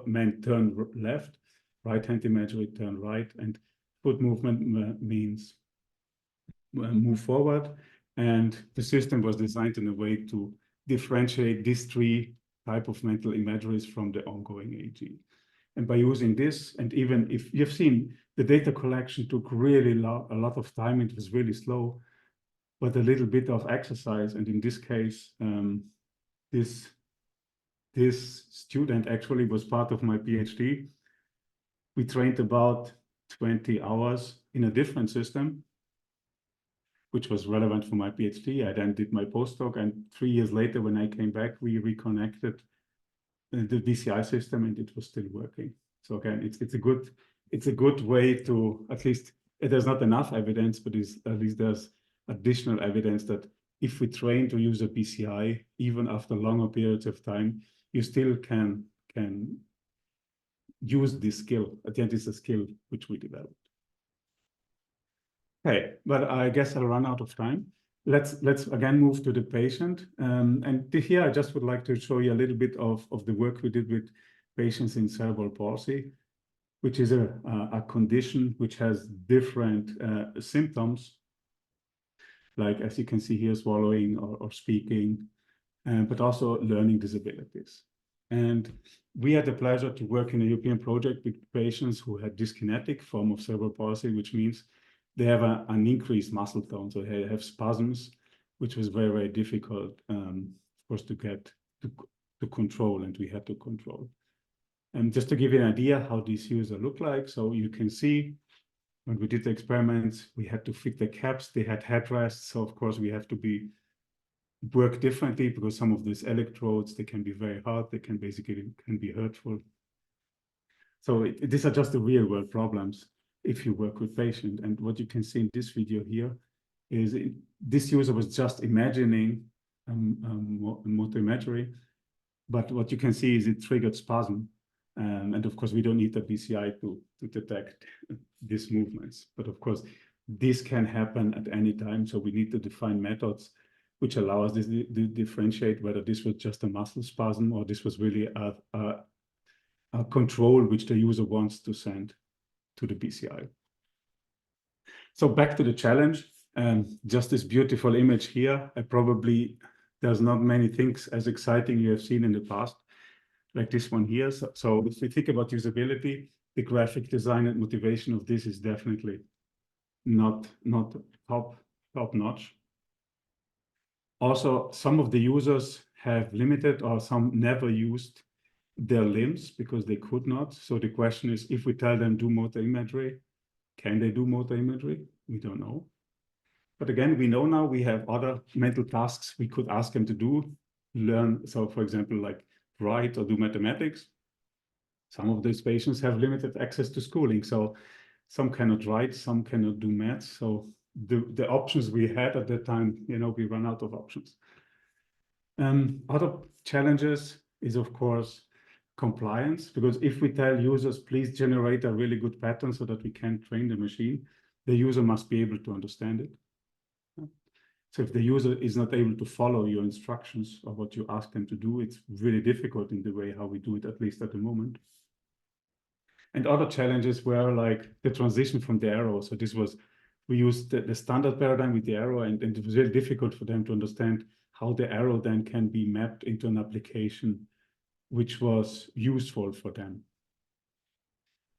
meant turn left, right-hand imaginary turn right, and foot movement means move forward. And the system was designed in a way to differentiate these 3 types of mental imageries from the ongoing EEG. And by using this, and even if you've seen the data collection took really a lot of time, it was really slow, but a little bit of exercise. And in this case, this student actually was part of my PhD. We trained about 20 hours in a different system, which was relevant for my PhD. I then did my postdoc, and 3 years later, when I came back, we reconnected the BCI system, and it was still working. So again, it's a good way to, at least there's not enough evidence, but at least there's additional evidence that if we train to use a BCI, even after longer periods of time, you still can use this skill. At the end, it's a skill which we developed. Okay, but I guess I'll run out of time. Let's again move to the patient. And here I just would like to show you a little bit of the work we did with patients in cerebral palsy, which is a condition which has different symptoms, like as you can see here, swallowing or speaking, but also learning disabilities. And we had the pleasure to work in a European project with patients who had dyskinetic form of cerebral palsy, which means they have an increased muscle tone, so they have spasms, which was very, very difficult, of course, to get to control, and we had to control. And just to give you an idea how these users look like, so you can see when we did the experiments, we had to fit the caps, they had headrests, so of course we have to work differently because some of these electrodes, they can be very hard, they can be hurtful. So these are just the real world problems if you work with patient. And what you can see in this video here is this user was just imagining motor imagery, but what you can see is it triggered spasm. And of course, we don't need the BCI to detect these movements. But of course, this can happen at any time. So we need to define methods which allow us to differentiate whether this was just a muscle spasm or this was really a control which the user wants to send to the BCI. So back to the challenge, just this beautiful image here. There's not many things as exciting you have seen in the past, like this one here. So if we think about usability, the graphic design and motivation of this is definitely not top notch. Also, some of the users have limited or some never used their limbs because they could not. So the question is, if we tell them do motor imagery, can they do motor imagery? We don't know. But again, we know now we have other mental tasks we could ask them to do, learn. So for example, like write or do mathematics. Some of these patients have limited access to schooling. So some cannot write, some cannot do maths. So the options we had at that time, we run out of options. Other challenges is, of course, compliance, because if we tell users, please generate a really good pattern so that we can train the machine, the user must be able to understand it. So if the user is not able to follow your instructions or what you ask them to do, it's really difficult in the way how we do it, at least at the moment. And other challenges were like the transition from the arrow. So we used the standard paradigm with the arrow, and it was really difficult for them to understand how the arrow then can be mapped into an application which was useful for them.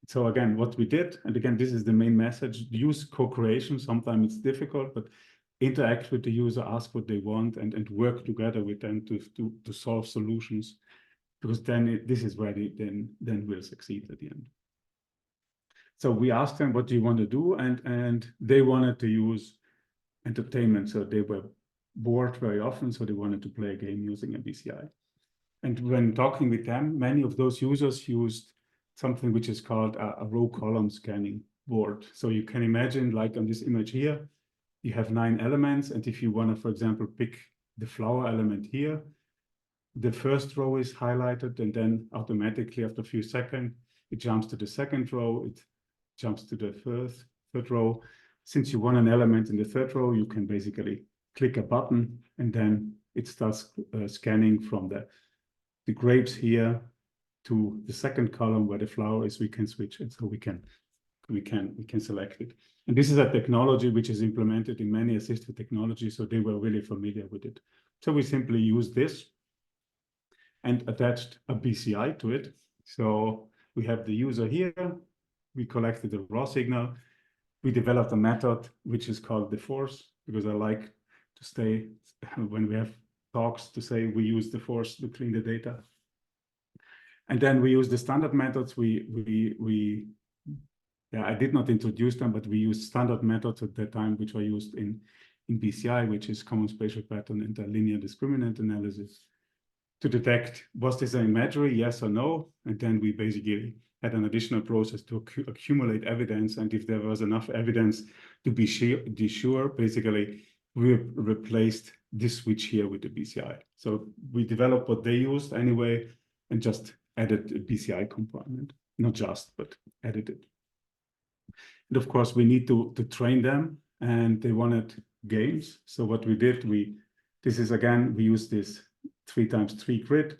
So again, what we did, and again, this is the main message, use co-creation. Sometimes it's difficult, but interact with the user, ask what they want, and work together with them to solve solutions, because then this is where they then will succeed at the end. So we asked them, what do you want to do? And they wanted to use entertainment. So they were bored very often, so they wanted to play a game using a BCI. And when talking with them, many of those users used something which is called a row column scanning board. So you can imagine, like on this image here, you have 9 elements. And if you want to, for example, pick the flower element here, the first row is highlighted, and then automatically after a few seconds, it jumps to the second row, it jumps to the third row. Since you want an element in the third row, you can basically click a button, and then it starts scanning from the grapes here to the second column where the flower is. We can switch it, so we can select it. And this is a technology which is implemented in many assistive technologies, so they were really familiar with it. So we simply use this and attached a BCI to it. So we have the user here. We collected the raw signal. We developed a method which is called the force, because I like to stay when we have talks to say we use the force to clean the data. And then we use the standard methods. I did not introduce them, but we used standard methods at that time, which are used in BCI, which is common spatial pattern interlinear discriminant analysis, to detect, was this an imagery, yes or no? And then we basically had an additional process to accumulate evidence. And if there was enough evidence to be sure, basically, we replaced this switch here with the BCI. So we developed what they used anyway, and just added a BCI component, not just, but added it. And of course, we need to train them, and they wanted games. So what we did, this is again, we use this 3x3 grid.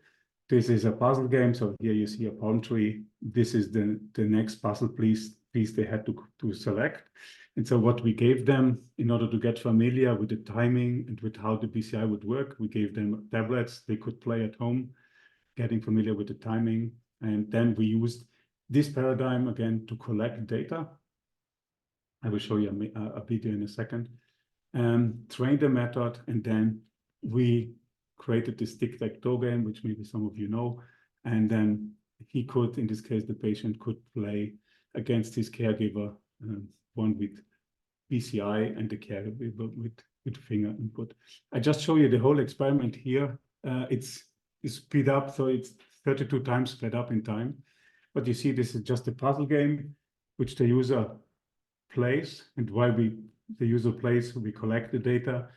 This is a puzzle game. So here you see a palm tree. This is the next puzzle piece they had to select. And so what we gave them in order to get familiar with the timing and with how the BCI would work, we gave them tablets they could play at home, getting familiar with the timing. And then we used this paradigm again to collect data. I will show you a video in a second. Train the method, and then we created this tic-tac-toe game, which maybe some of you know. And then he could, in this case, the patient could play against his caregiver, one with BCI and the caregiver with finger input. I just show you the whole experiment here. It's speed up, so it's 32 times sped up in time. But you see, this is just a puzzle game, which the user plays, and while the user plays, we collect the data.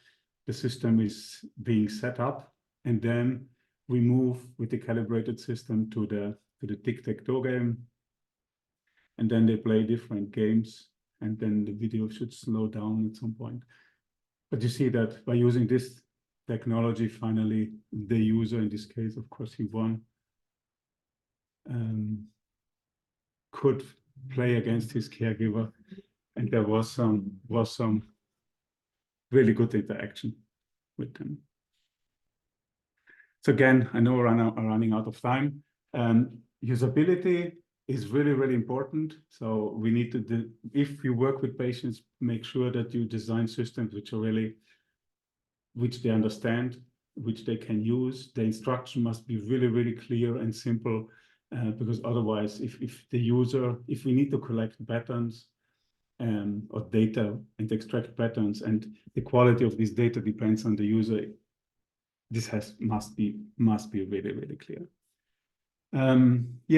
The system is being set up, and then we move with the calibrated system to the tic-tac-toe game, and then they play different games, and then the video should slow down at some point. But you see that by using this technology, finally, the user, in this case, of course, he won, could play against his caregiver, and there was some really good interaction with them. So again, I know we're running out of time. Usability is really, really important. So we need to, if you work with patients, make sure that you design systems which they understand, which they can use. The instruction must be really, really clear and simple, because otherwise, if we need to collect patterns, or data and extract patterns, and the quality of this data depends on the user, this must be really, really clear.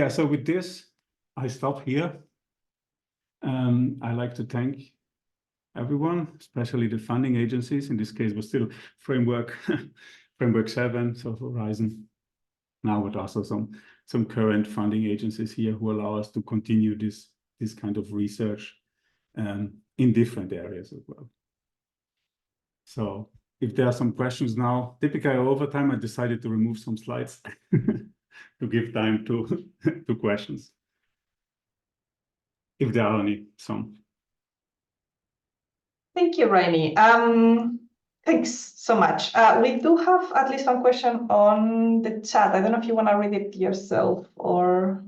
So with this, I stop here. I like to thank everyone, especially the funding agencies. In this case, was still framework 7, so Horizon. Now, but also some current funding agencies here who allow us to continue this kind of research in different areas as well. So if there are some questions now, typically over time, I decided to remove some slides to give time to questions, if there are some. Thank you, Rainy. Thanks so much. We do have at least one question on the chat. I don't know if you want to read it yourself, or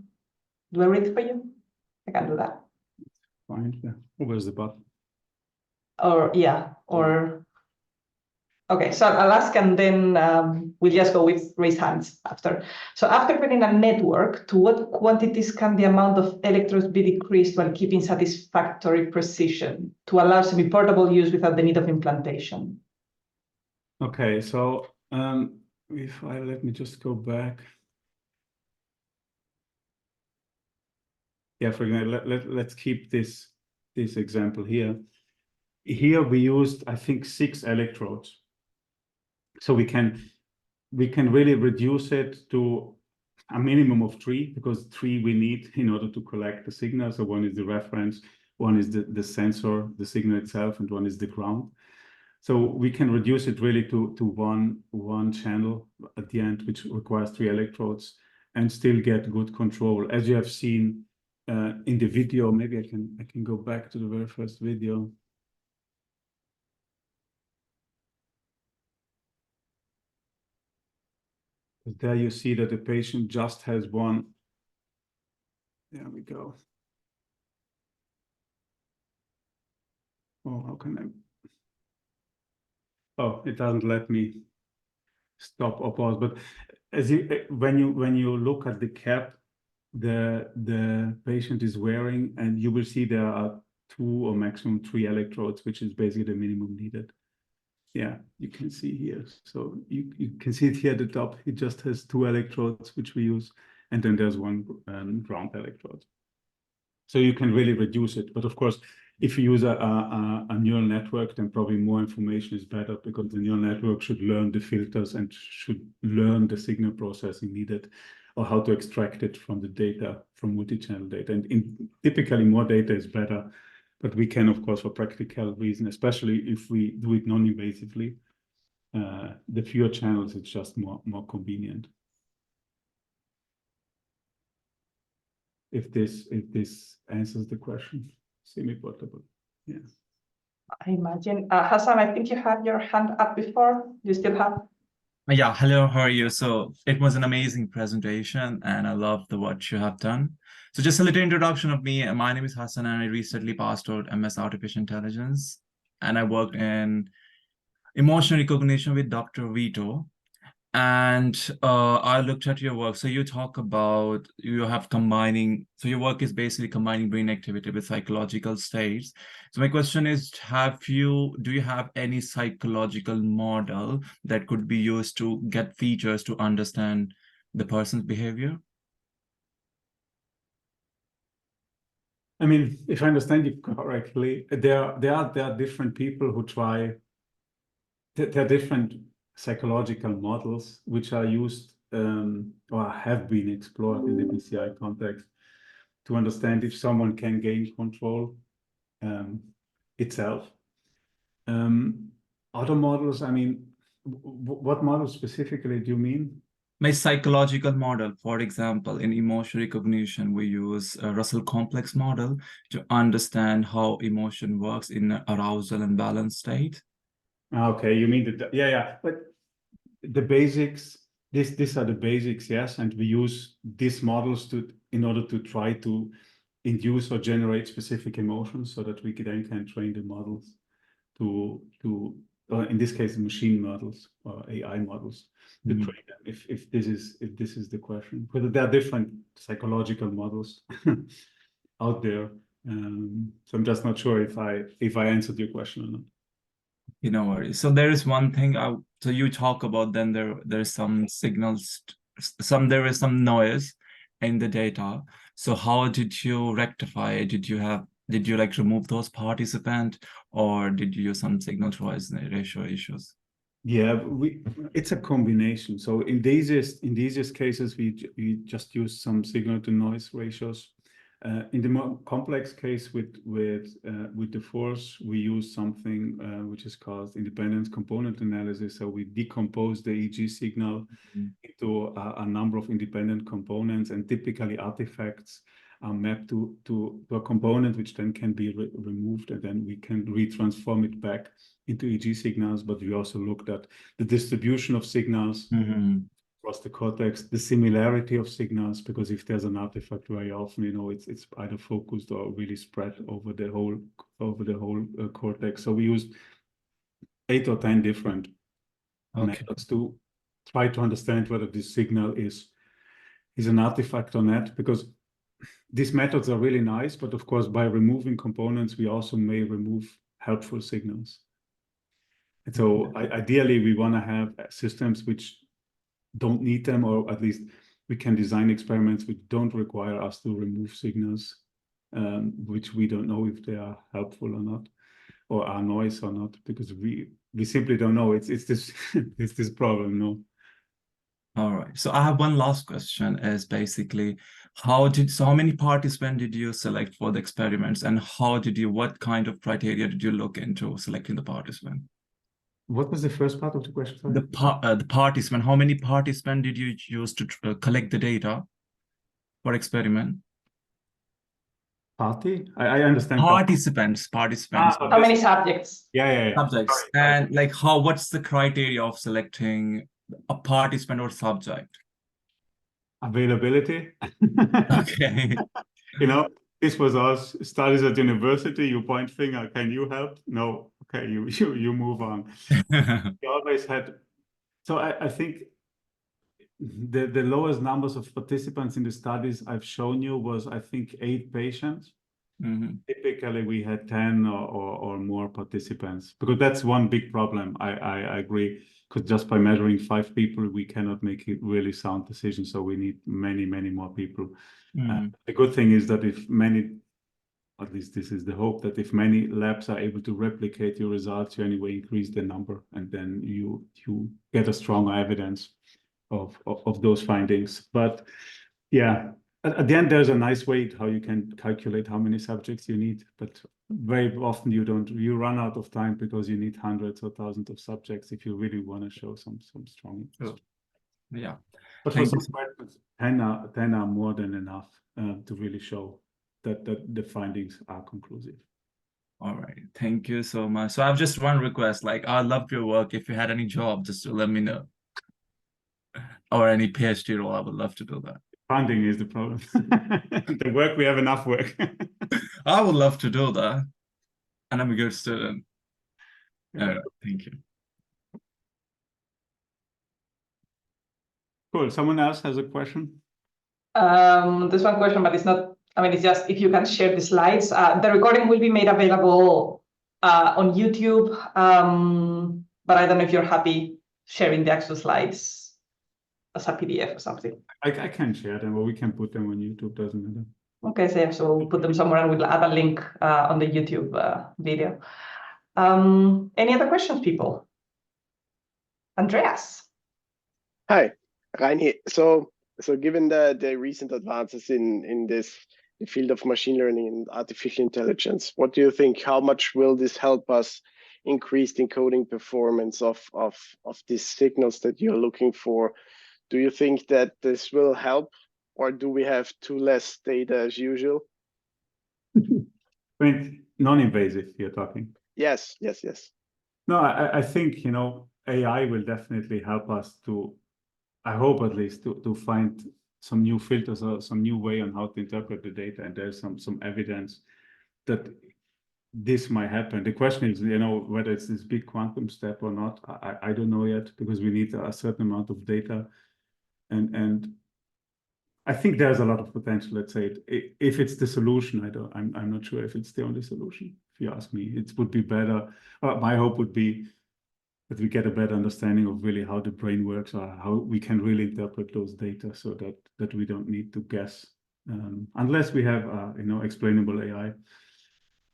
do I read it for you? I can do that. Fine. Yeah. Where's the button? Okay, so I'll ask, and then we'll just go with raised hands after. So after creating a network, to what quantities can the amount of electrodes be decreased while keeping satisfactory precision to allow semi-portable use without the need of implantation? Okay, so let me just go back. Yeah, for example, let's keep this example here. Here we used, I think, 6 electrodes. So we can really reduce it to a minimum of 3, because 3 we need in order to collect the signal. So one is the reference, one is the sensor, the signal itself, and one is the ground. So we can reduce it really to one channel at the end, which requires 3 electrodes, and still get good control. As you have seen in the video, maybe I can go back to the very first video. There you see that the patient just has one There we go. Oh, how can I? Oh, it doesn't let me stop or pause. But as when you look at the cap the patient is wearing, and you will see there are 2 or maximum 3 electrodes, which is basically the minimum needed. Yeah, you can see here. So you can see it here at the top. It just has 2 electrodes, which we use, and then there's 1 ground electrode. So you can really reduce it. But of course, if you use a neural network, then probably more information is better, because the neural network should learn the filters and should learn the signal processing needed, or how to extract it from the data, from multi-channel data. And typically more data is better, but we can, of course, for practical reason, especially if we do it non-invasively, the fewer channels, it's just more convenient. If this answers the question, semi-portable. Yes. I imagine. Hassan, I think you had your hand up before. You still have? Yeah, hello, how are you? So it was an amazing presentation and I love what you have done. So just a little introduction of me. My name is Hassan and I recently passed out MS Artificial Intelligence, and I worked in emotion recognition with Dr. Vito. And I looked at your work. So you talk about you have combining. So your work is basically combining brain activity with psychological states. So my question is, do you have any psychological model that could be used to get features to understand the person's behavior? I mean, if I understand you correctly, there are different people who try. There are different psychological models which are used or have been explored in the BCI context to understand if someone can gain control itself. Other models, I mean, what models specifically do you mean? My psychological model, for example, in emotion recognition, we use a Russell complex model to understand how emotion works in arousal and balance state. Okay, you mean that? Yeah. But the basics, these are the basics, yes, and we use these models in order to try to induce or generate specific emotions, so that we then can train the models to in this case machine models or AI models to train them. If this is the question, whether there are different psychological models out there. So I'm just not sure if I answered your question or not. No worries. So there is one thing. So you talk about then there's some signals, there is some noise in the data. So how did you rectify it? Did you like remove those participants, or did you use some signal to noise ratio issues? Yeah, it's a combination. So in these cases, we just use some signal to noise ratios. In the more complex case with the force, we use something which is called independent component analysis. So we decompose the EEG signal into a number of independent components, and typically artifacts are mapped to a component which then can be removed, and then we can retransform it back into EEG signals. But we also looked at the distribution of signals across the cortex, the similarity of signals, because if there's an artifact, very often, it's either focused or really spread over the whole cortex. So we used 8 or 10 different methods to try to understand whether this signal is an artifact or not, because these methods are really nice, but of course, by removing components, we also may remove helpful signals. And so ideally, we want to have systems which don't need them, or at least we can design experiments which don't require us to remove signals, which we don't know if they are helpful or not, or are noise or not, because we simply don't know. It's this it's this problem, no. All right. So I have one last question, is basically how many participants did you select for the experiments, and what kind of criteria did you look into selecting the participant? What was the first part of the question? Sorry? The participant, how many participants did you use to collect the data for experiment? I understand. Participants. How many subjects? Yeah. Subjects. Sorry. And like what's the criteria of selecting a participant or subject? Availability. Okay. You know, this was us studies at university. You point finger. Can you help? No. Okay, you move on. We always had. So I think the lowest numbers of participants in the studies I've shown you was, I think, 8 patients. Typically, we had 10 or more participants, because that's one big problem. I agree, because just by measuring 5 people, we cannot make it really sound decisions. So we need many, many more people. The good thing is that if many, at least this is the hope, that if many labs are able to replicate your results, you anyway increase the number, and then you get a stronger evidence of those findings. But yeah, at the end, there's a nice way how you can calculate how many subjects you need, but very often you run out of time because you need hundreds or thousands of subjects if you really want to show some strong. Yeah. But for some questions, 10 are more than enough to really show that the findings are conclusive. All right. Thank you so much. So I have just one request. Like, I love your work. If you had any job, just to let me know. Or any PhD role, I would love to do that. Funding is the problem. The work, we have enough work. I would love to do that. And I'm a good student. Yeah. Thank you. Cool. Someone else has a question? There's one question, but it's not, I mean, it's just if you can share the slides. The recording will be made available on YouTube, but I don't know if you're happy sharing the actual slides as a PDF or something. I can share them, or we can put them on YouTube, doesn't matter. Okay, so we'll put them somewhere and we'll add a link on the YouTube video. Any other questions, people? Andreas. Hi, Reinhold. So given the recent advances in the field of machine learning and artificial intelligence, what do you think? How much will this help us increase the encoding performance of these signals that you're looking for? Do you think that this will help, or do we have too less data as usual? I mean, non-invasive, you're talking. Yes. No, I think, AI will definitely help us to, I hope at least, to find some new filters or some new way on how to interpret the data. And there's some evidence that this might happen. The question is, whether it's this big quantum step or not. I don't know yet, because we need a certain amount of data. And I think there's a lot of potential. Let's say if it's the solution, I'm not sure if it's the only solution. If you ask me, it would be better. My hope would be that we get a better understanding of really how the brain works, or how we can really interpret those data, so that we don't need to guess, unless we have explainable AI.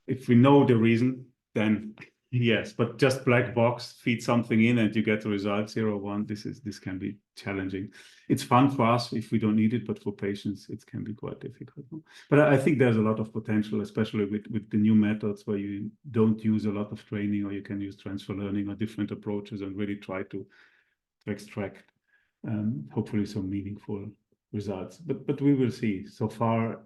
If we know the reason, then yes, but just black box, feed something in and you get the result 0, 1. This can be challenging. It's fun for us if we don't need it, but for patients it can be quite difficult. But I think there's a lot of potential, especially with the new methods where you don't use a lot of training, or you can use transfer learning or different approaches and really try to extract hopefully some meaningful results. But we will see. So far,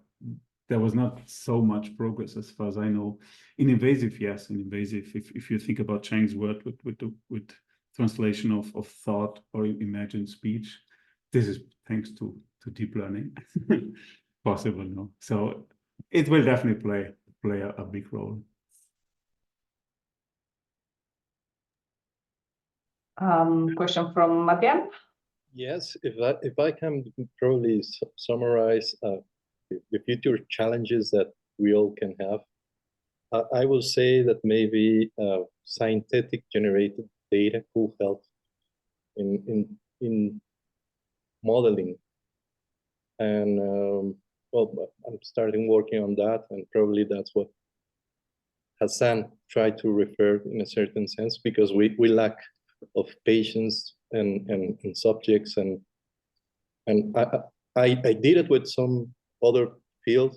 there was not so much progress as far as I know. In invasive, yes, in invasive, if you think about Chang's word with translation of thought or imagined speech, this is thanks to deep learning possible. No, so it will definitely play a big role. Question from Matian. Yes, if I can probably summarize the future challenges that we all can have, I will say that maybe synthetic generated data could help in modeling, and well, I'm starting working on that, and probably that's what Hassan tried to refer in a certain sense, because we lack of patients and subjects, and I did it with some other field,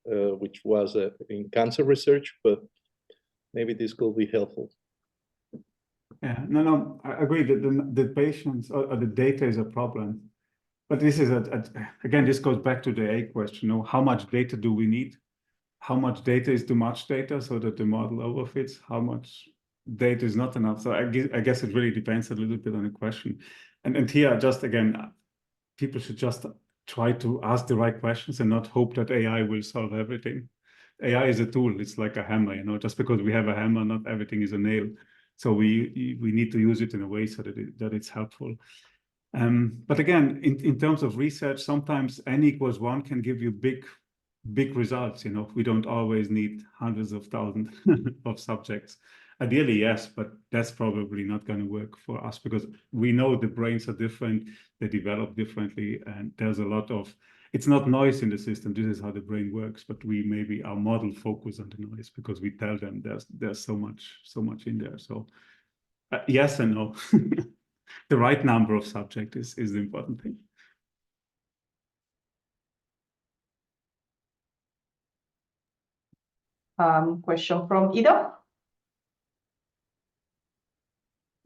which was in cancer research, but maybe this could be helpful. Yeah, no, I agree that the patients or the data is a problem. But this is, again, this goes back to the A question, how much data do we need? How much data is too much data so that the model overfits? How much data is not enough? So I guess it really depends a little bit on the question. And here, just again, people should just try to ask the right questions and not hope that AI will solve everything. AI is a tool. It's like a hammer, you know, just because we have a hammer, not everything is a nail. So we need to use it in a way so that it's helpful. But again, in terms of research, sometimes N=1 can give you big results. You know, we don't always need hundreds of thousands of subjects. Ideally, yes, but that's probably not going to work for us because we know the brains are different, they develop differently, and there's a lot of, it's not noise in the system. This is how the brain works, but we maybe our model focus on the noise because we tell them there's so much in there. So yes and no. The right number of subjects is the important thing. Question from Ido.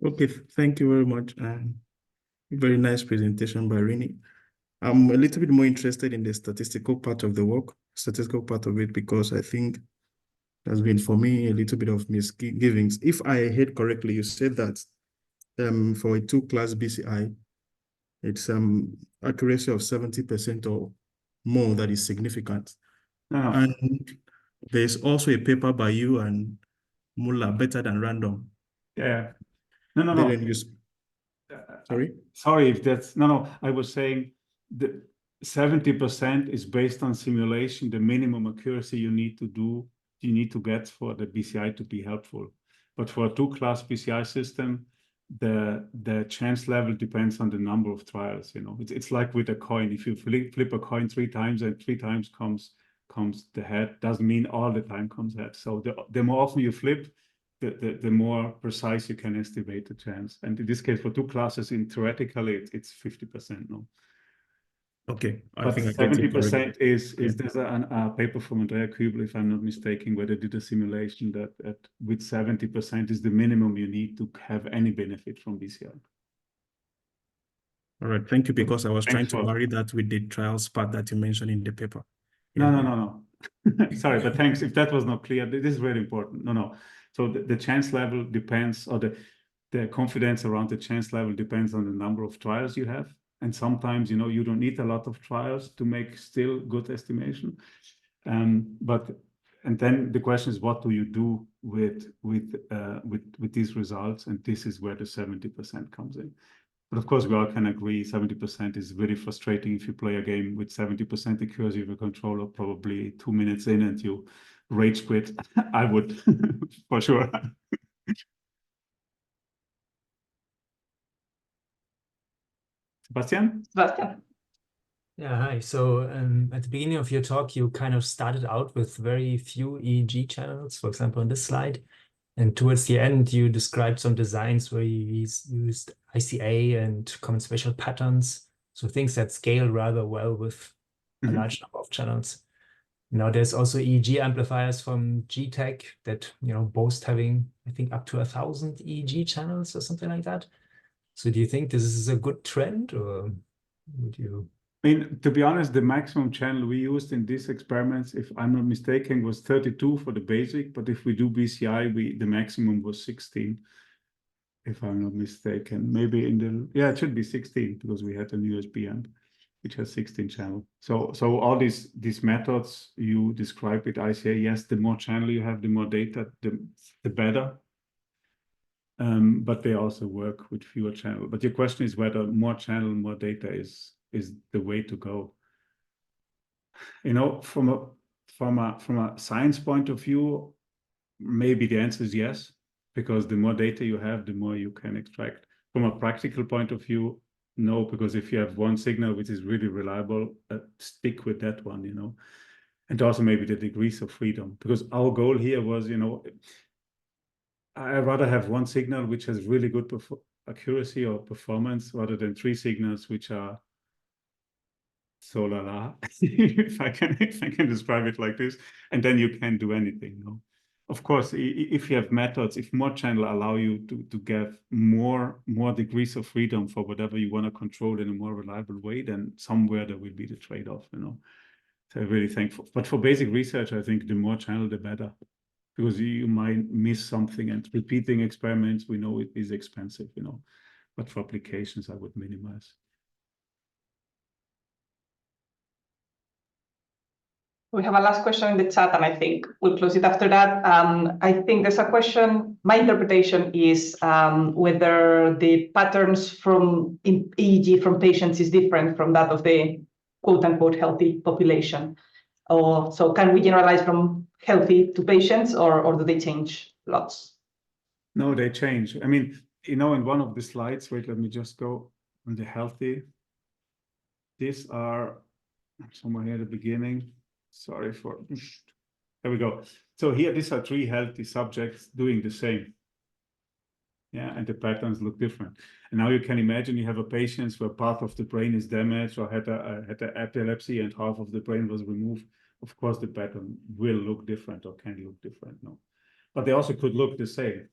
Okay, thank you very much. Very nice presentation by Rini. I'm a little bit more interested in the statistical part of the work, statistical part of it, because I think there's been for me a little bit of misgivings. If I heard correctly, you said that for a 2-class BCI, it's accuracy of 70% or more that is significant. No. And there's also a paper by you and Muller, better than random. Yeah. No. Sorry? Sorry if that's, no. I was saying the 70% is based on simulation, the minimum accuracy you need to get for the BCI to be helpful. But for a 2-class BCI system, the chance level depends on the number of trials. You know, it's like with a coin. If you flip a coin 3 times and 3 times comes the head, doesn't mean all the time comes head. So the more often you flip, the more precise you can estimate the chance. And in this case, for 2 classes, theoretically, it's 50%. No. Okay, I think 70% is there's a paper from Andrea Kübel, if I'm not mistaken, where they did a simulation that with 70% is the minimum you need to have any benefit from BCI. All right, thank you, because I was trying to marry that with the trials part that you mentioned in the paper. Yeah. No. Sorry, but thanks. If that was not clear, this is very important. No. So the chance level depends, or the confidence around the chance level depends on the number of trials you have. And sometimes, you know, you don't need a lot of trials to make still good estimation. And then the question is, what do you do with these results? And this is where the 70% comes in. But of course, we all can agree 70% is very frustrating if you play a game with 70% accuracy of a controller, probably 2 minutes in and you rage quit. I would, for sure. Sebastian? Yeah, hi. So at the beginning of your talk, you kind of started out with very few EEG channels, for example, on this slide. And towards the end, you described some designs where you used ICA and common spatial patterns. So things that scale rather well with a large number of channels. Now there's also EEG amplifiers from GTech that, you know, boast having, I think, up to 1,000 EEG channels or something like that. So do you think this is a good trend, or would you? I mean, to be honest, the maximum channel we used in these experiments, if I'm not mistaken, was 32 for the basic. But if we do BCI, the maximum was 16, if I'm not mistaken. Maybe it should be 16 because we had an USB end, which has 16 channel. So all these methods you describe with ICA, yes, the more channel you have, the more data, the better. But they also work with fewer channel. But your question is whether more channel, more data is the way to go. You know, from a science point of view, maybe the answer is yes, because the more data you have, the more you can extract. From a practical point of view, no, because if you have one signal which is really reliable, stick with that one, you know. And also maybe the degrees of freedom, because our goal here was, you know, I'd rather have one signal which has really good accuracy or performance rather than 3 signals which are so la la, if I can describe it like this, and then you can't do anything. No? Of course, if you have methods, if more channel allow you to get more degrees of freedom for whatever you want to control in a more reliable way, then somewhere there will be the trade-off, you know. So I'm really thankful. But for basic research, I think the more channel, the better, because you might miss something, and repeating experiments, we know it is expensive, you know. But for applications, I would minimize. We have a last question in the chat, and I think we'll close it after that. I think there's a question. My interpretation is whether the patterns from EEG from patients is different from that of the quote-unquote healthy population. Or so can we generalize from healthy to patients, or do they change lots? No, they change. I mean, in one of the slides, wait, let me just go on the healthy. These are somewhere here at the beginning. Sorry for, there we go. So here, these are 3 healthy subjects doing the same. Yeah, and the patterns look different. And now you can imagine you have a patient where part of the brain is damaged or had a epilepsy and half of the brain was removed. Of course, the pattern will look different or can look different. No, but they also could look the same.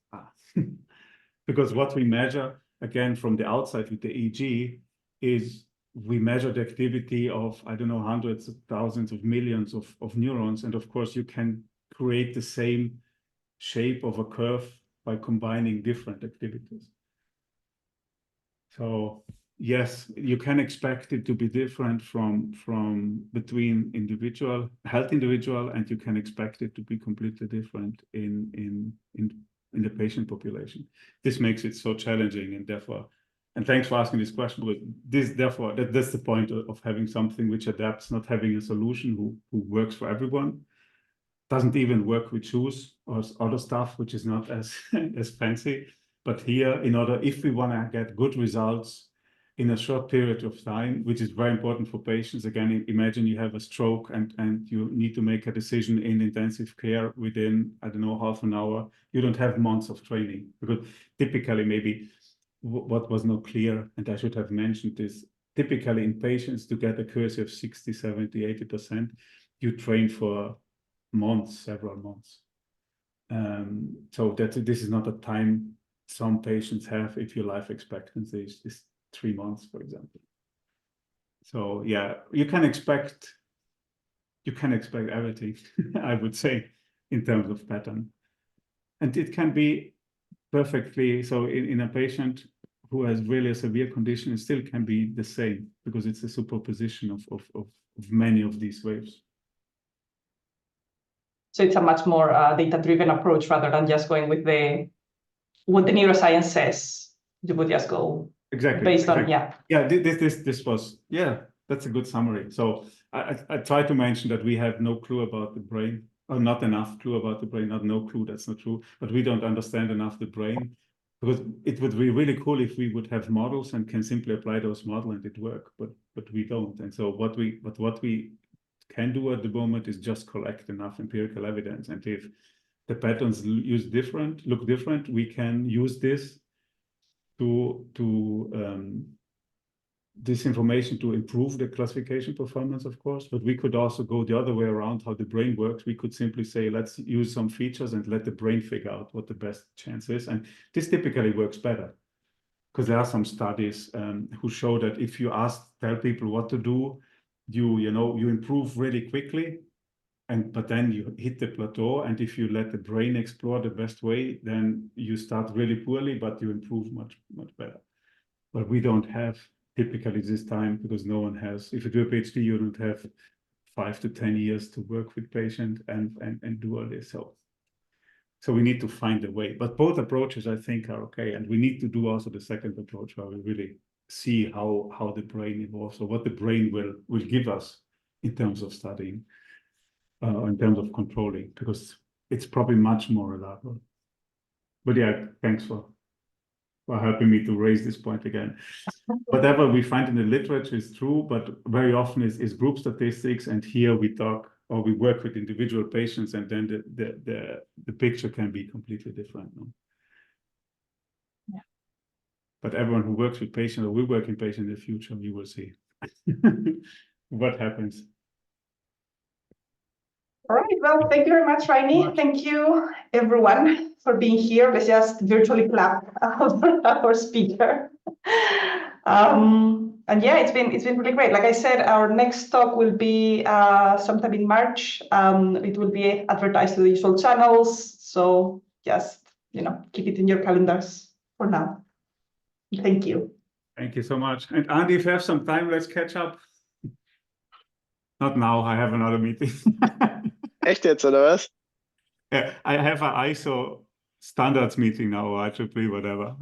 Because what we measure, again, from the outside with the EEG is we measure the activity of, I don't know, hundreds of thousands of millions of neurons. And of course, you can create the same shape of a curve by combining different activities. So yes, you can expect it to be different from between healthy individual, and you can expect it to be completely different in the patient population. This makes it so challenging, and therefore, and thanks for asking this question, but that's the point of having something which adapts, not having a solution who works for everyone. Doesn't even work with shoes or other stuff, which is not as fancy. But here, if we want to get good results in a short period of time, which is very important for patients. Again, imagine you have a stroke and you need to make a decision in intensive care within, I don't know, half an hour. You don't have months of training, because typically maybe what was not clear, and I should have mentioned this, typically in patients to get accuracy of 60, 70, 80%, you train for months, several months. So this is not a time some patients have if your life expectancy is 3 months, for example. So yeah, you can expect everything, I would say, in terms of pattern. And it can be perfectly, so in a patient who has really a severe condition, it still can be the same, because it's a superposition of many of these waves. So it's a much more data-driven approach rather than just going with what the neuroscience says. You would just go based on, yeah. Yeah, this was, yeah, that's a good summary. So I try to mention that we have no clue about the brain, or not enough clue about the brain, not no clue, that's not true, but we don't understand enough the brain, because it would be really cool if we would have models and can simply apply those models and it work, but we don't. And so what we can do at the moment is just collect enough empirical evidence. And if the patterns look different, we can use this this information to improve the classification performance, of course, but we could also go the other way around how the brain works. We could simply say, let's use some features and let the brain figure out what the best chance is. And this typically works better, because there are some studies who show that if you tell people what to do, you improve really quickly, but then you hit the plateau. And if you let the brain explore the best way, then you start really poorly, but you improve much, much better. But we don't have typically this time, because no one has. If you do a PhD, you don't have 5 to 10 years to work with patient and do all this. So we need to find a way. But both approaches, I think, are okay. And we need to do also the second approach, where we really see how the brain evolves, or what the brain will give us in terms of studying, in terms of controlling, because it's probably much more reliable. But yeah, thanks for helping me to raise this point again. Whatever we find in the literature is true, but very often is group statistics. And here we talk, or we work with individual patients, and then the picture can be completely different. No? Yeah. But everyone who works with patients, or will work in patients in the future, you will see what happens. All right, well, thank you very much, Reini. Thank you, everyone, for being here. Let's just virtually clap our speaker. And yeah, it's been really great. Like I said, our next talk will be sometime in March. It will be advertised to the usual channels. So just, keep it in your calendars for now. Thank you. Thank you so much. And Andy, if you have some time, let's catch up. Not now, I have another meeting. Echt jetzt, oder was? Yeah, I have an ISO standards meeting now, or IEEE, whatever.